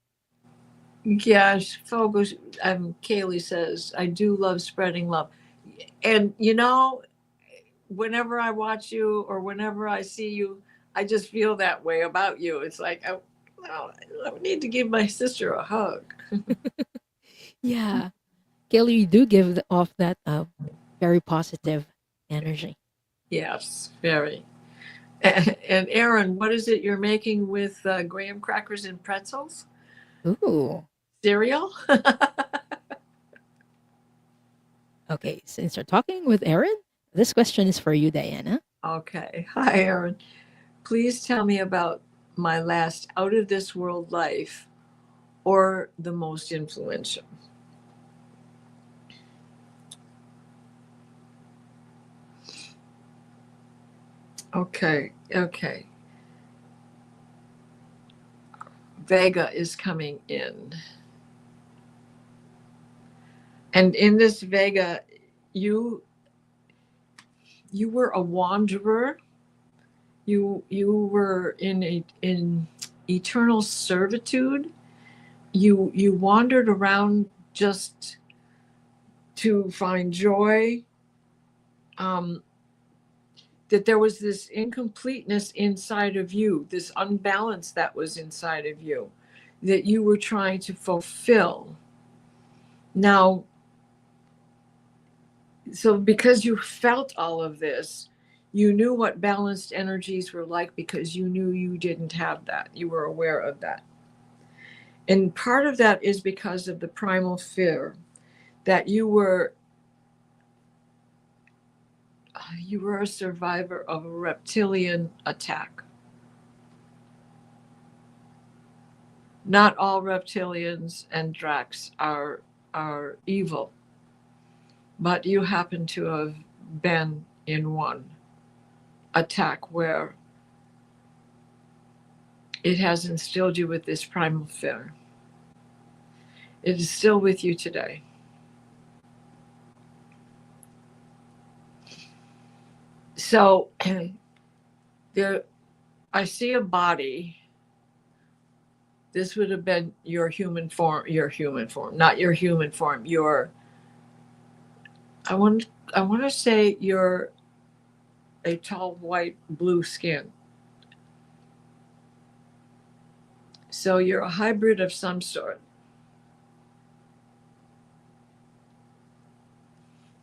Yes, focus. Kaylee says, I do love spreading love. And, whenever I watch you or whenever I see you, I just feel that way about you. It's like, I need to give my sister a hug. Yeah. Kelly, you do give off that very positive energy. Yes, very. And Aaron, what is it you're making with graham crackers and pretzels? Ooh. Cereal? Okay, since you're talking with Erin, this question is for you, Diana. Okay. Hi, Aaron. Please tell me about my last out of this world life or the most influential. Okay. Okay. Vega is coming in. And in this Vega, you you were a wanderer. You were in eternal servitude. You wandered around just to find joy. Um, that there was this incompleteness inside of you, this unbalance that was inside of you, that you were trying to fulfill. Now, so because you felt all of this, you knew what balanced energies were like because you knew you didn't have that. You were aware of that. And part of that is because of the primal fear that you were a survivor of a reptilian attack. Not all reptilians and Dracs are evil, but you happen to have been in one attack where it has instilled you with this primal fear. It is still with you today. So there, I see a body. This would have been your human form, not your human form. I want, I want to say you're a tall, white, blue skin. So you're a hybrid of some sort.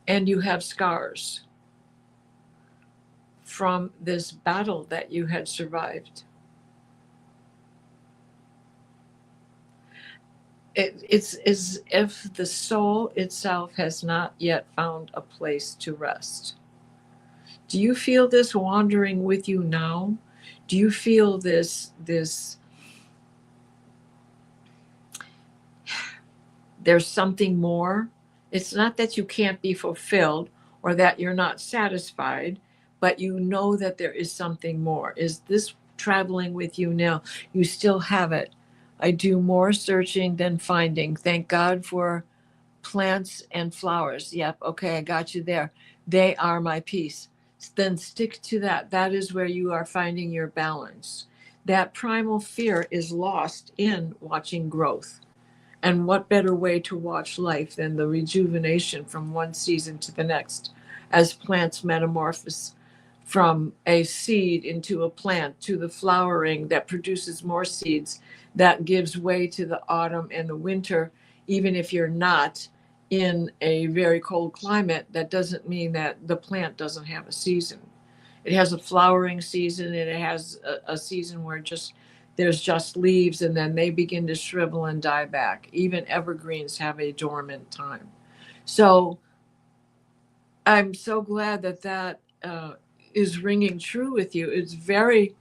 And you have scars from this battle that you had survived. It's as if the soul itself has not yet found a place to rest. Do you feel this wandering with you now? Do you feel this there's something more? It's not that you can't be fulfilled or that you're not satisfied, but you know that there is something more. Is this traveling with you now? You still have it. I do more searching than finding. Thank God for plants and flowers. Yep, okay, I got you there. They are my peace. Then stick to that. That is where you are finding your balance. That primal fear is lost in watching growth. And what better way to watch life than the rejuvenation from one season to the next as plants metamorphose from a seed into a plant to the flowering that produces more seeds that gives way to the autumn and the winter. Even if you're not in a very cold climate, that doesn't mean that the plant doesn't have a season. It has a flowering season and it has a season where there's just leaves and then they begin to shrivel and die back. Even evergreens have a dormant time. So I'm so glad that is ringing true with you. It's very,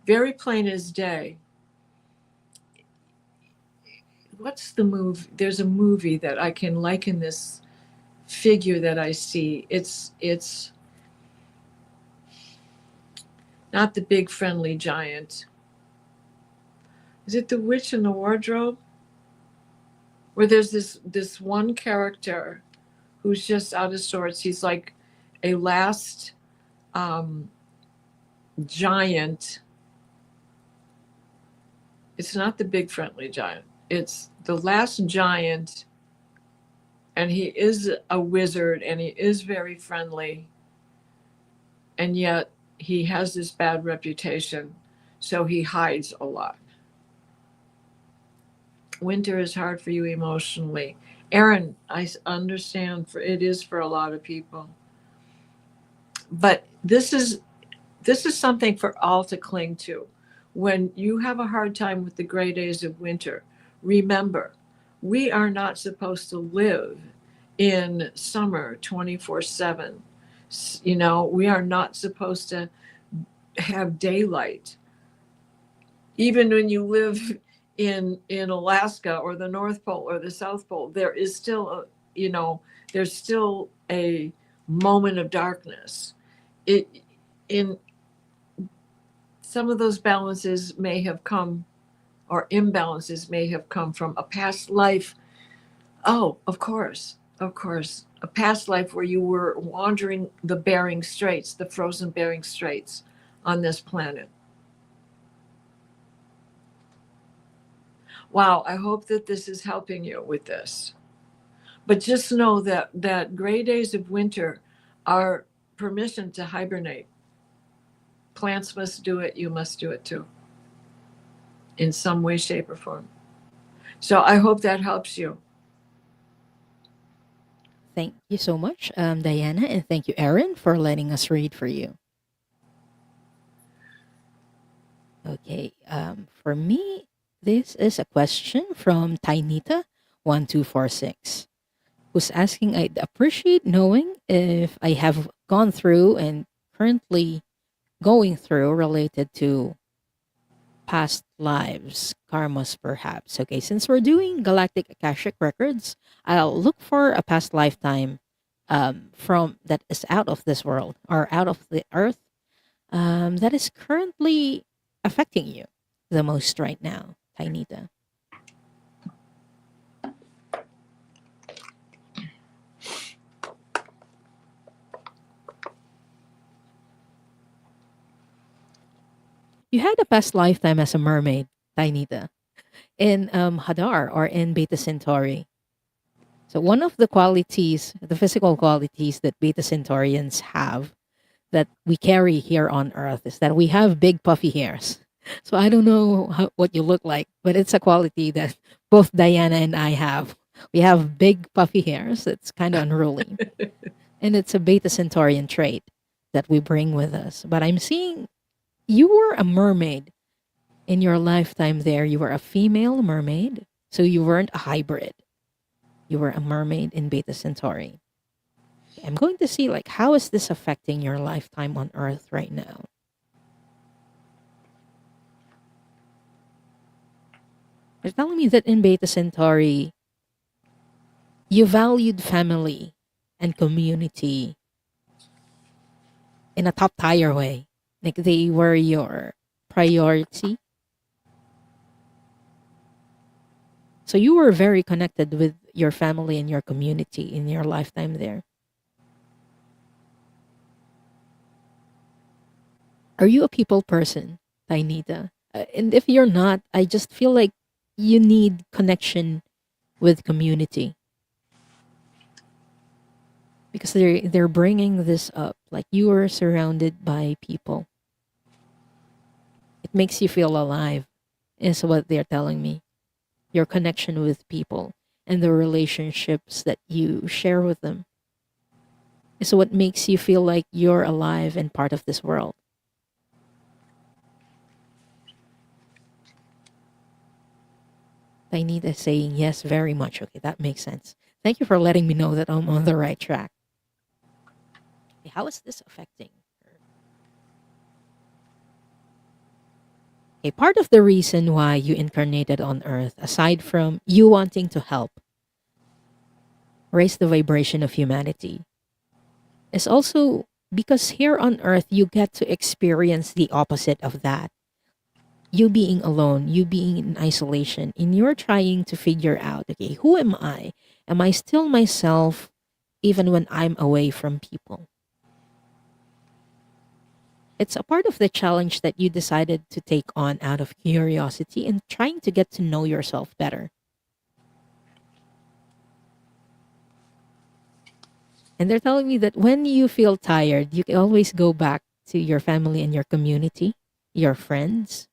very plain as day. What's the movie? There's a movie that I can liken this figure that I see. It's not the big friendly giant. Is it The Witch in the Wardrobe? Where there's this one character who's just out of sorts. He's like a last um, giant. It's not the big friendly giant. It's the last giant, and he is a wizard, and he is very friendly. and yet he has this bad reputation, so he hides a lot. Winter is hard for you emotionally. Aaron, I understand for it is for a lot of people. But this is something for all to cling to. When you have a hard time with the gray days of winter, remember, we are not supposed to live in summer 24/7. We are not supposed to have daylight. Even when you live in Alaska or the North Pole or the South Pole, there is still there's still a moment of darkness. It in Some of those balances may have come, or imbalances may have come from a past life. Oh, of course, a past life where you were wandering the Bering Straits, the frozen Bering Straits on this planet. Wow, I hope that this is helping you with this. But just know that gray days of winter are permission to hibernate. Plants must do it, you must do it too, in some way, shape, or form. So I hope that helps you. Thank you so much, Diana, and thank you, Aaron, for letting us read for you. Okay, for me, this is a question from Tinita1246, who's asking, I'd appreciate knowing if I have gone through and currently going through related to past lives, karmas perhaps. Okay, since we're doing Galactic Akashic Records, I'll look for a past lifetime from that is out of this world or out of the earth that is currently affecting you the most right now, Tainita. You had a past lifetime as a mermaid, Tainita, in Hadar or in Beta Centauri. So one of the qualities, the physical qualities that Beta Centaurians have that we carry here on Earth is that we have big puffy hairs. So I don't know what you look like, but it's a quality that both Diana and I have. We have big puffy hairs. It's kind of unruly. And it's a Beta Centaurian trait that we bring with us. But I'm seeing you were a mermaid in your lifetime there. You were a female mermaid. So you weren't a hybrid. You were a mermaid in Beta Centauri. I'm going to see like how is this affecting your lifetime on Earth right now? They're telling me that in Beta Centauri, you valued family and community in a top tier way. Like they were your priority. So you were very connected with your family and your community in your lifetime there. Are you a people person, Tainita? And if you're not, I just feel like you need connection with community because they're bringing this up. Like you are surrounded by people. It makes you feel alive, is what they're telling me. Your connection with people and the relationships that you share with them is what makes you feel like you're alive and part of this world. Tainita saying yes, very much. Okay, that makes sense. Thank you for letting me know that I'm on the right track. How is this affecting her? A part of the reason why you incarnated on Earth, aside from you wanting to help raise the vibration of humanity, is also because here on Earth you get to experience the opposite of that. You being alone, you being in isolation, and you're trying to figure out, okay, who am I? Am I still myself even when I'm away from people? It's a part of the challenge that you decided to take on out of curiosity and trying to get to know yourself better. And they're telling me that when you feel tired, you can always go back to your family and your community, your friends,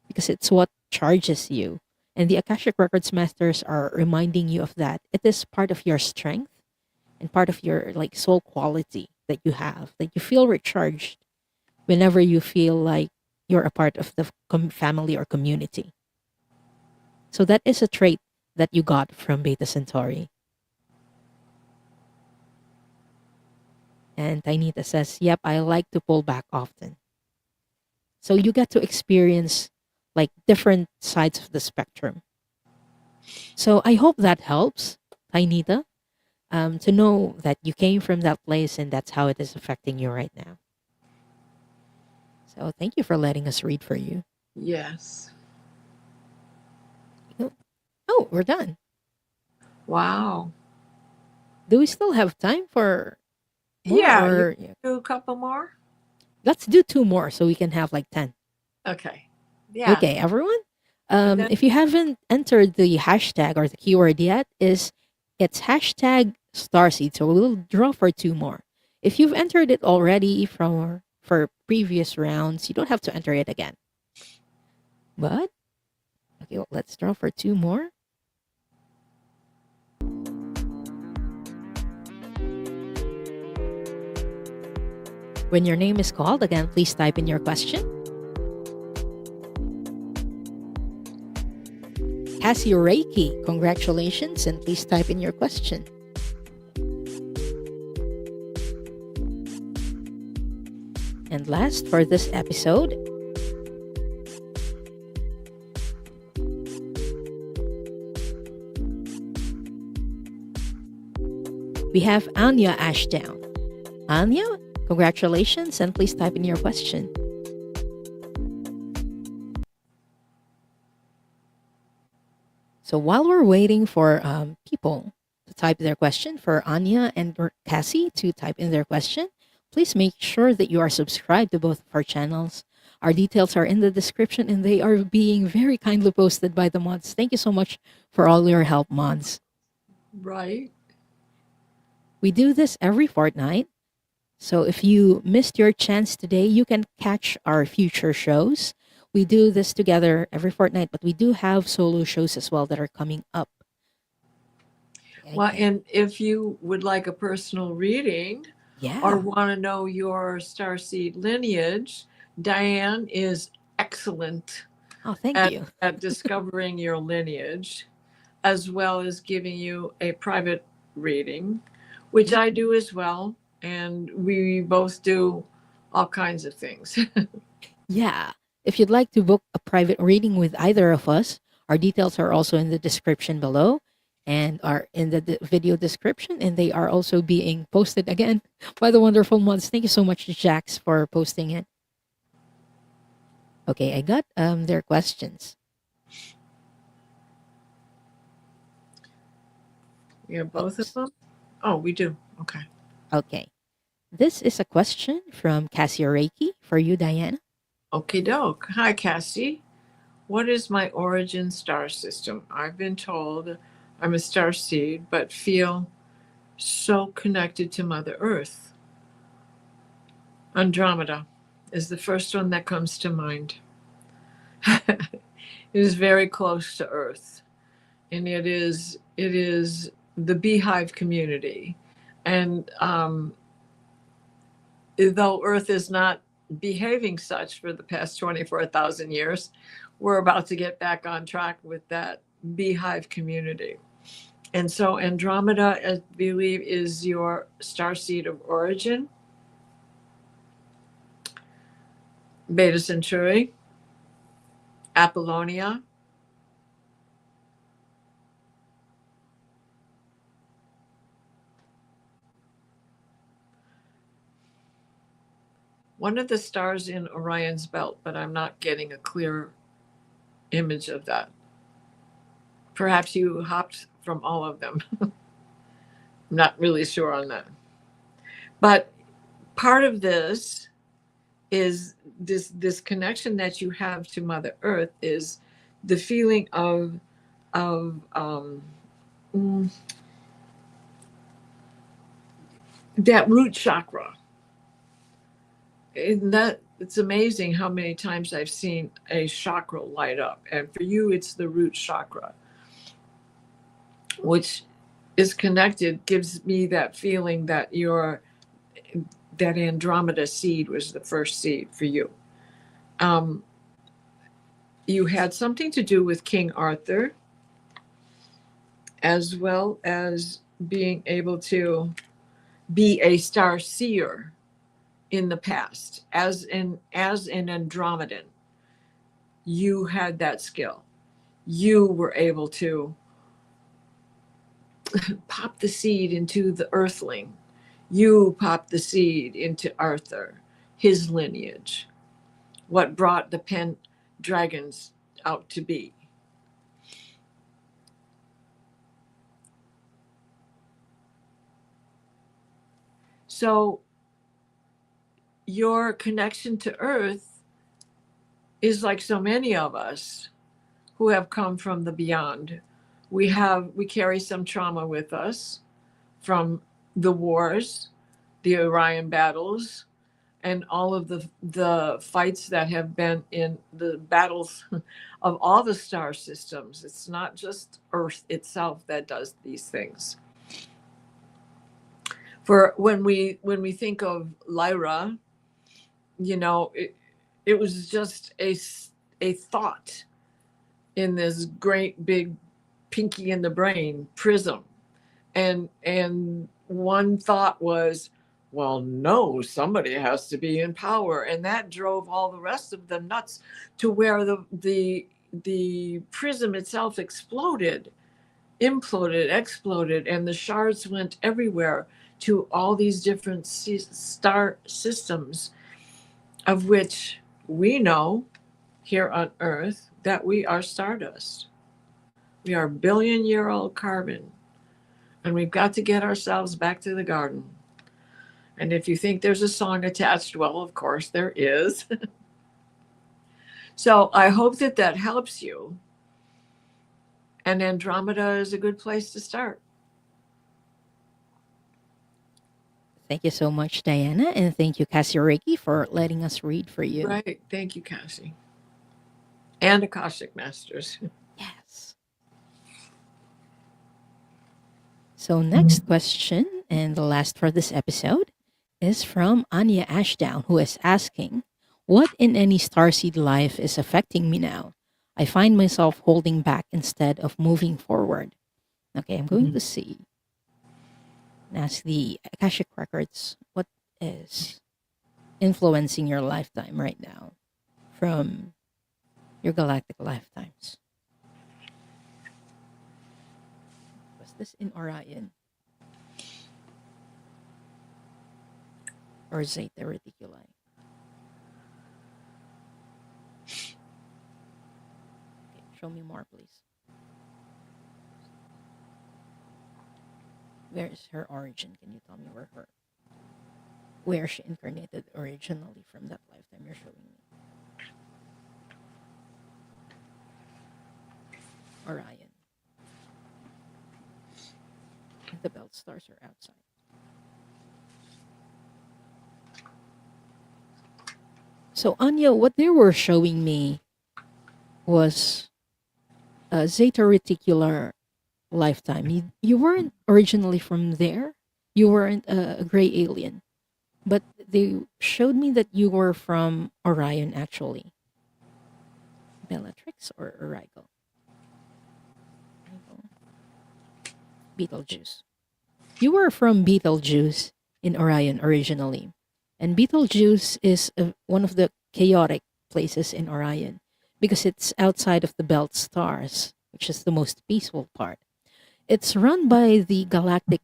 because it's what charges you. And the Akashic Records masters are reminding you of that. It is part of your strength and part of your like soul quality that you have, that you feel recharged whenever you feel like you're a part of the family or community. So that is a trait that you got from Beta Centauri. And Tainita says, yep, I like to pull back often. So you get to experience like different sides of the spectrum. So I hope that helps, Tainita, to know that you came from that place and that's how it is affecting you right now. So thank you for letting us read for you. Yes. Oh, we're done. Wow. Do we still have time for more? Yeah, you Or do a couple more? let's do 2 more so we can have like 10. Okay. Yeah. Okay, everyone. And then If you haven't entered the hashtag or the keyword yet, it's hashtag Starseed. So we'll draw for 2 more. If you've entered it already for previous rounds, you don't have to enter it again. But okay, well, let's draw for 2 more. When your name is called, again, please type in your question. Cassie Reiki, congratulations, and please type in your question. And last for this episode, we have Anya Ashdown. Anya, congratulations, and please type in your question. So while we're waiting for people to type their question, for Anya and Cassie to type in their question, please make sure that you are subscribed to both of our channels. Our details are in the description and they are being very kindly posted by the mods. Thank you so much for all your help, mods. right. We do this every fortnight. So if you missed your chance today, you can catch our future shows. We do this together every fortnight, but we do have solo shows as well that are coming up. Well, and if you would like a personal reading or Yeah. want to know your starseed lineage, Diane is excellent Oh, thank at, you. at discovering your lineage, as well as giving you a private reading, which I do as well. And we both do all kinds of things. Yeah. If you'd like to book a private reading with either of us, our details are also in the description below and are in the video description. And they are also being posted again by the wonderful mods. Thank you so much, Jax, for posting it. Okay, I got their questions. You have both of them? Oh, we do. Okay. Okay. This is a question from Cassia Reiki for you, Diana. Okie doke. Hi, Cassie. What is my origin star system? I've been told I'm a star seed, but feel so connected to Mother Earth. Andromeda is the first one that comes to mind. It is very close to Earth, and it is the beehive community. And though Earth is not behaving such for the past 24,000 years, we're about to get back on track with that beehive community. And so Andromeda, I believe, is your starseed of origin. Beta Centauri, Apollonia, one of the stars in Orion's belt, but I'm not getting a clear image of that. Perhaps you hopped from all of them. I'm not really sure on that. But part of this is this connection that you have to Mother Earth is the feeling of that root chakra. And that it's amazing how many times I've seen a chakra light up. And for you, it's the root chakra, which is connected, gives me that feeling that that Andromeda seed was the first seed for you. Um, you had something to do with King Arthur, as well as being able to be a star seer in the past, as an Andromedan. You had that skill. You were able to pop the seed into the earthling. You popped the seed into Arthur, his lineage, what brought the Pendragons out to be. So your connection to Earth is like so many of us who have come from the beyond. We carry some trauma with us from the wars, the Orion battles, and all of the fights that have been in the battles of all the star systems. It's not just Earth itself that does these things. For when we think of Lyra, it was just a thought in this great big pinky in the brain prism, and one thought was, well, no, somebody has to be in power, and that drove all the rest of them nuts to where the prism itself exploded, imploded, exploded, and the shards went everywhere to all these different star systems, of which we know here on Earth that we are stardust. We are billion-year-old carbon, and we've got to get ourselves back to the garden. And if you think there's a song attached, well, of course there is. So I hope that helps you. And Andromeda is a good place to start. Thank you so much, Diana, and thank you, Cassie Reiki, for letting us read for you. Right. Thank you, Cassie. And Akashic Masters. Yes. So, next question, and the last for this episode, is from Anya Ashdown, who is asking, what in any starseed life is affecting me now? I find myself holding back instead of moving forward. Okay, I'm going to see. And ask the Akashic Records, what is influencing your lifetime right now from your galactic lifetimes? Was this in Orion? Or Zeta Reticuli? Okay, show me more, please. Where is her origin? Can you tell me where she incarnated originally from that lifetime you're showing me? Orion. And the belt stars are outside. So Anya, what they were showing me was a Zeta Reticular lifetime. You weren't originally from there. You weren't a gray alien. But they showed me that you were from Orion, actually. Bellatrix or Origo? Betelgeuse. You were from Betelgeuse in Orion originally. And Betelgeuse is one of the chaotic places in Orion because it's outside of the belt stars, which is the most peaceful part. It's run by the Galactic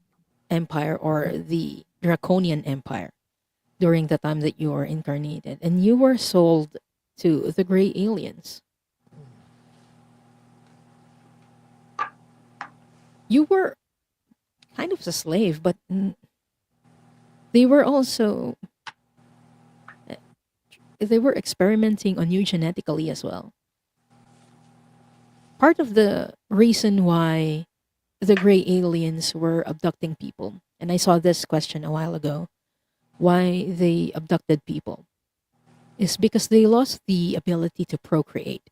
Empire or the Draconian Empire during the time that you were incarnated, and you were sold to the gray aliens. You were kind of a slave, but they were also they were experimenting on you genetically as well. Part of the reason why the gray aliens were abducting people, and I saw this question a while ago, why they abducted people. is because they lost the ability to procreate.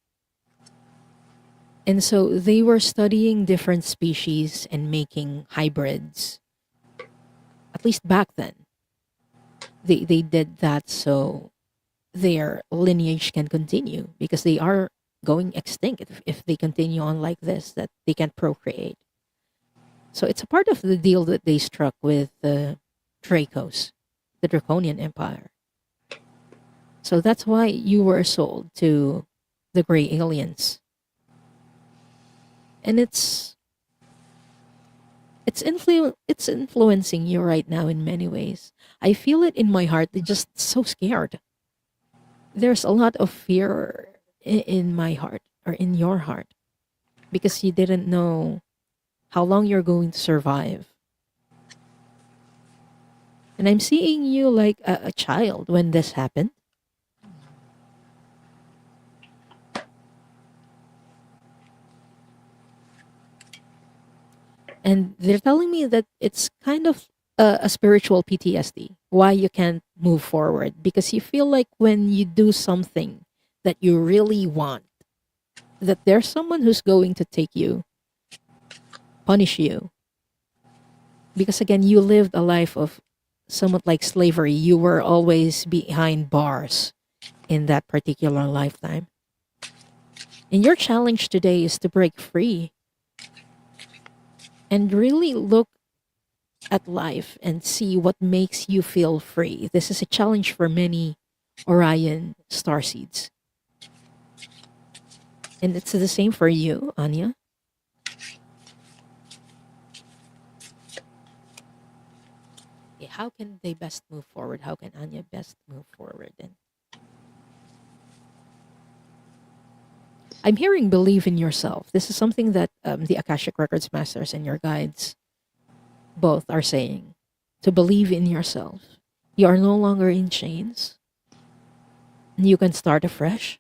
And so they were studying different species and making hybrids. At least back then, they did that so their lineage can continue because they are going extinct if they continue on like this, that they can't procreate. So it's a part of the deal that they struck with the Dracos, the Draconian Empire. So that's why you were sold to the gray aliens. And it's influencing you right now in many ways. I feel it in my heart. They're just so scared. There's a lot of fear in my heart or in your heart because you didn't know how long you're going to survive. And I'm seeing you like a child when this happened. And they're telling me that it's kind of a spiritual PTSD, why you can't move forward. Because you feel like when you do something that you really want, that there's someone who's going to take you, punish you. Because again, you lived a life of somewhat like slavery. You were always behind bars in that particular lifetime. And your challenge today is to break free and really look at life and see what makes you feel free. This is a challenge for many Orion starseeds. And it's the same for you, Anya. Okay, how can they best move forward? How can Anya best move forward? And I'm hearing believe in yourself. This is something that the Akashic Records masters and your guides both are saying, to believe in yourself. You are no longer in chains. You can start afresh.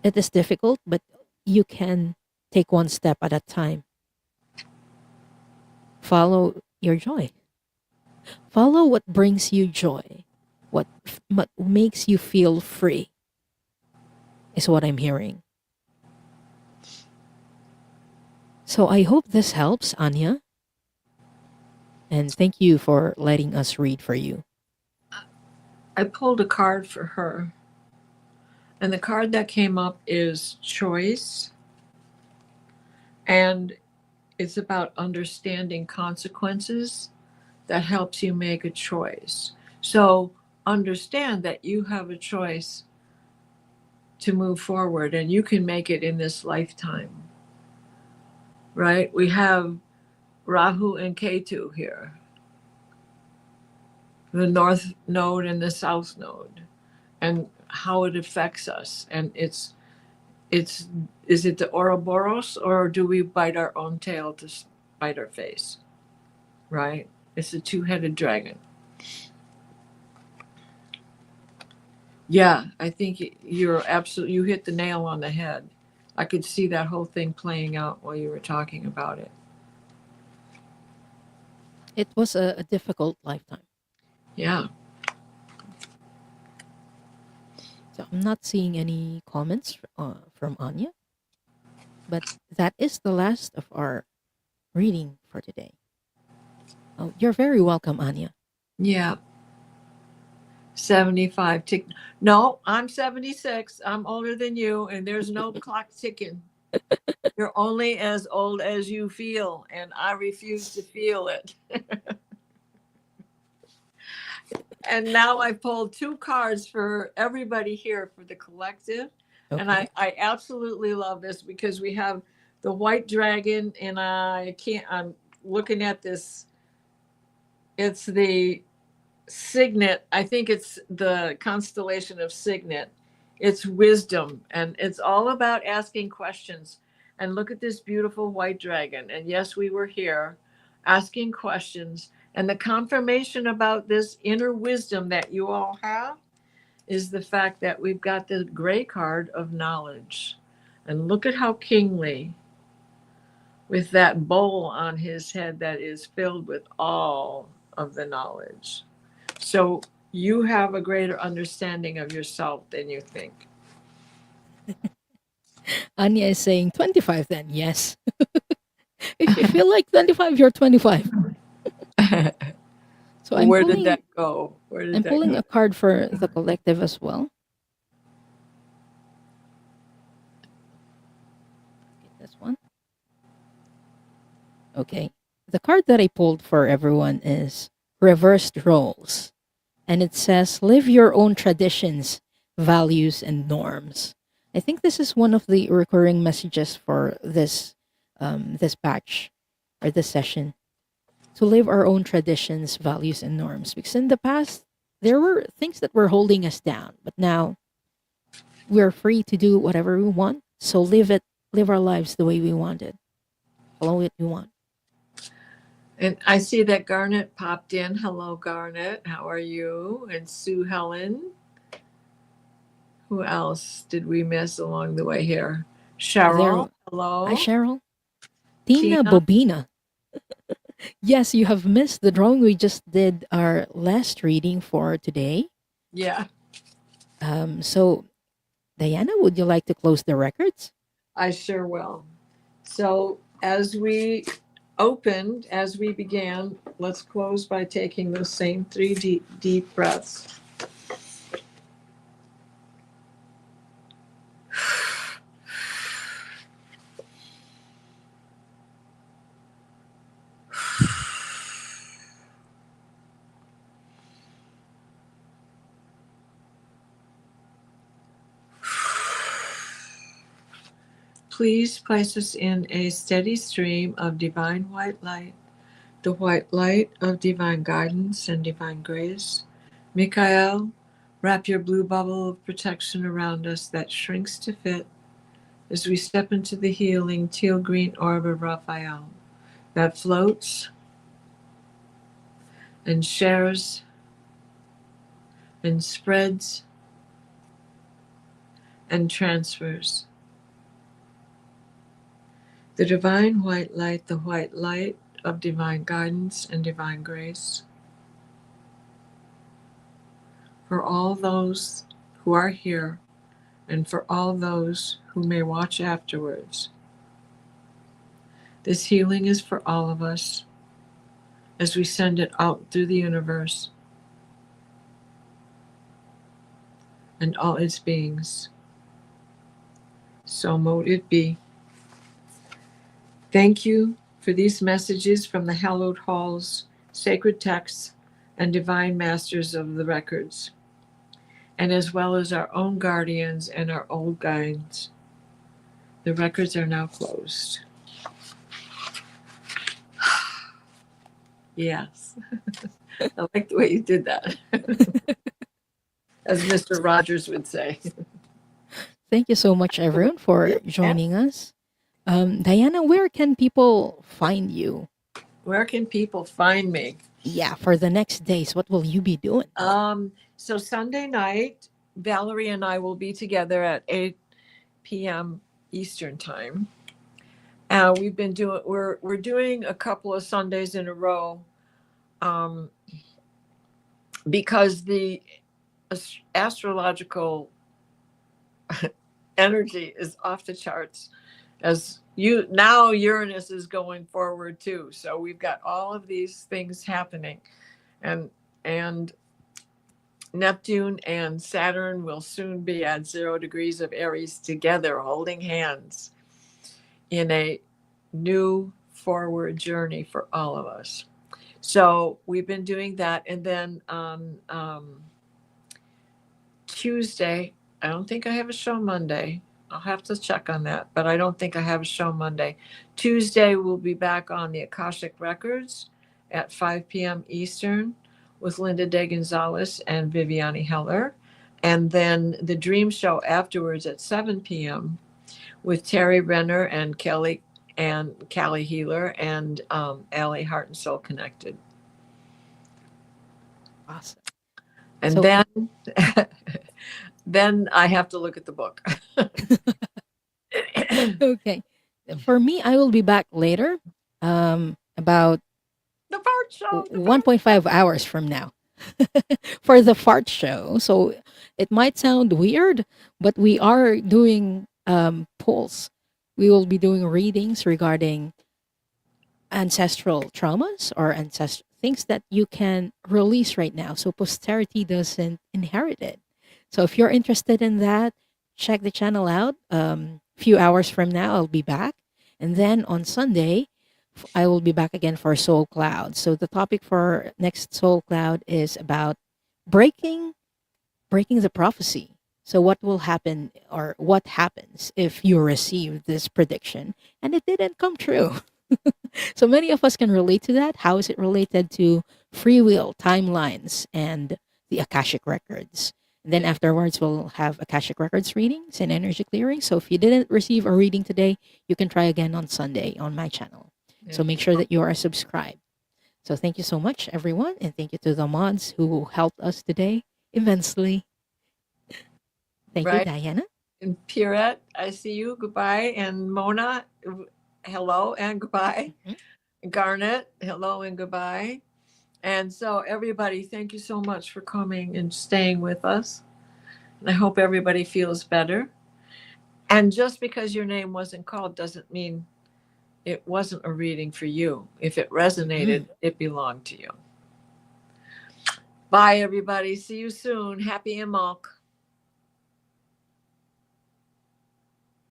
It is difficult, but you can take one step at a time. Follow your joy. Follow what brings you joy. What makes you feel free is what I'm hearing. So I hope this helps, Anya. And thank you for letting us read for you. I pulled a card for her. And the card that came up is choice. And it's about understanding consequences that helps you make a choice. So understand that you have a choice to move forward and you can make it in this lifetime. Right? We have Rahu and Ketu here, the north node and the south node, and how it affects us. And it's is it the Ouroboros, or do we bite our own tail to bite our face? Right? It's a two-headed dragon. Yeah, I think you're absolutely, you hit the nail on the head. I could see that whole thing playing out while you were talking about it. It was a difficult lifetime. Yeah. So I'm not seeing any comments from Anya, but that is the last of our reading for today. Oh, you're very welcome, Anya. Yeah. 75 tick. No, I'm 76. I'm older than you, and there's no clock ticking. You're only as old as you feel, and I refuse to feel it. And now I pulled two cards for everybody here for the collective. Okay. And I absolutely love this because we have the white dragon, and I'm looking at this. It's the Signet. I think it's the constellation of Signet. It's wisdom, and it's all about asking questions. And look at this beautiful white dragon. And yes, we were here asking questions. And the confirmation about this inner wisdom that you all have is the fact that we've got the gray card of knowledge. And look at how kingly, with that bowl on his head that is filled with all of the knowledge. So You have a greater understanding of yourself than you think. Anya is saying 25 then. Yes. If you feel like 25, you're 25. So Where did that go? Where did I'm that pulling go? a card for the collective as well. Get this one. Okay. The card that I pulled for everyone is reversed roles. And it says, live your own traditions, values, and norms. I think this is one of the recurring messages for this batch or this session, to live our own traditions, values, and norms. Because in the past, there were things that were holding us down, but now we're free to do whatever we want. So live our lives the way we want it. Follow what we want. And I see that Garnet popped in. Hello, Garnet. How are you? And Sue Helen. Who else did we miss along the way here? There, Cheryl. hi Hello. Cheryl, Tina Tina. Bobina. Yes, you have missed the drawing. We just did our last reading for today. Yeah, So Diana, would you like to close the records? I sure will. So as we began, let's close by taking those same three deep breaths. Please place us in a steady stream of divine white light, the white light of divine guidance and divine grace. Michael, wrap your blue bubble of protection around us that shrinks to fit as we step into the healing teal green orb of Raphael that floats and shares and spreads and transfers. The divine white light, the white light of divine guidance and divine grace, for all those who are here and for all those who may watch afterwards. This healing is for all of us as we send it out through the universe and all its beings. So mote it be. Thank you for these messages from the hallowed halls, sacred texts, and divine masters of the records, and as well as our own guardians and our old guides. The records are now closed. Yes. I like the way you did that. As Mr. Rogers would say. Thank you so much, everyone, for joining us. Diana, where can people find you? Where can people find me? Yeah, for the next days, what will you be doing? So Sunday night, Valerie and I will be together at 8 p.m. Eastern time. We're doing a couple of Sundays in a row, because the astrological energy is off the charts. As now Uranus is going forward too, so we've got all of these things happening, and Neptune and Saturn will soon be at 0 degrees of Aries together, holding hands in a new forward journey for all of us. So we've been doing that. And then on Tuesday, I don't think I have a show Monday. I'll have to check on that, but I don't think I have a show Monday. Tuesday, we'll be back on the Akashic Records at 5 p.m. Eastern with Linda De Gonzalez and Viviani Heller. And then the Dream Show afterwards at 7 p.m. with Terry Renner and Callie Healer and Allie Heart and Soul Connected. Awesome. And So- then I have to look at the book. Okay. For me, I will be back later, about The part show. 1.5 hours from now. for the fart show. So it might sound weird, but we are doing polls. We will be doing readings regarding ancestral traumas or ancestral things that you can release right now so posterity doesn't inherit it. So if you're interested in that, check the channel out. Few hours from now I'll be back, and then on Sunday I will be back again for Soul Cloud. So the topic for next Soul Cloud is about breaking breaking the prophecy. So what will happen, or what happens if you receive this prediction and it didn't come true? So many of us can relate to that. How is it related to free will, timelines, and the Akashic Records? And then afterwards, we'll have Akashic Records readings and energy clearing. So if you didn't receive a reading today, you can try again on Sunday on my channel. So make sure that you are subscribed. So thank you so much, everyone. And thank you to the mods who helped us today immensely. Thank you, Right. Diana. And Pierrette, I see you. Goodbye. And Mona, hello and goodbye. Garnet, hello and goodbye. And so, everybody, thank you so much for coming and staying with us. And I hope everybody feels better. And just because your name wasn't called doesn't mean it wasn't a reading for you. If it resonated, it belonged to you. Bye, everybody. See you soon. Happy Imbolc.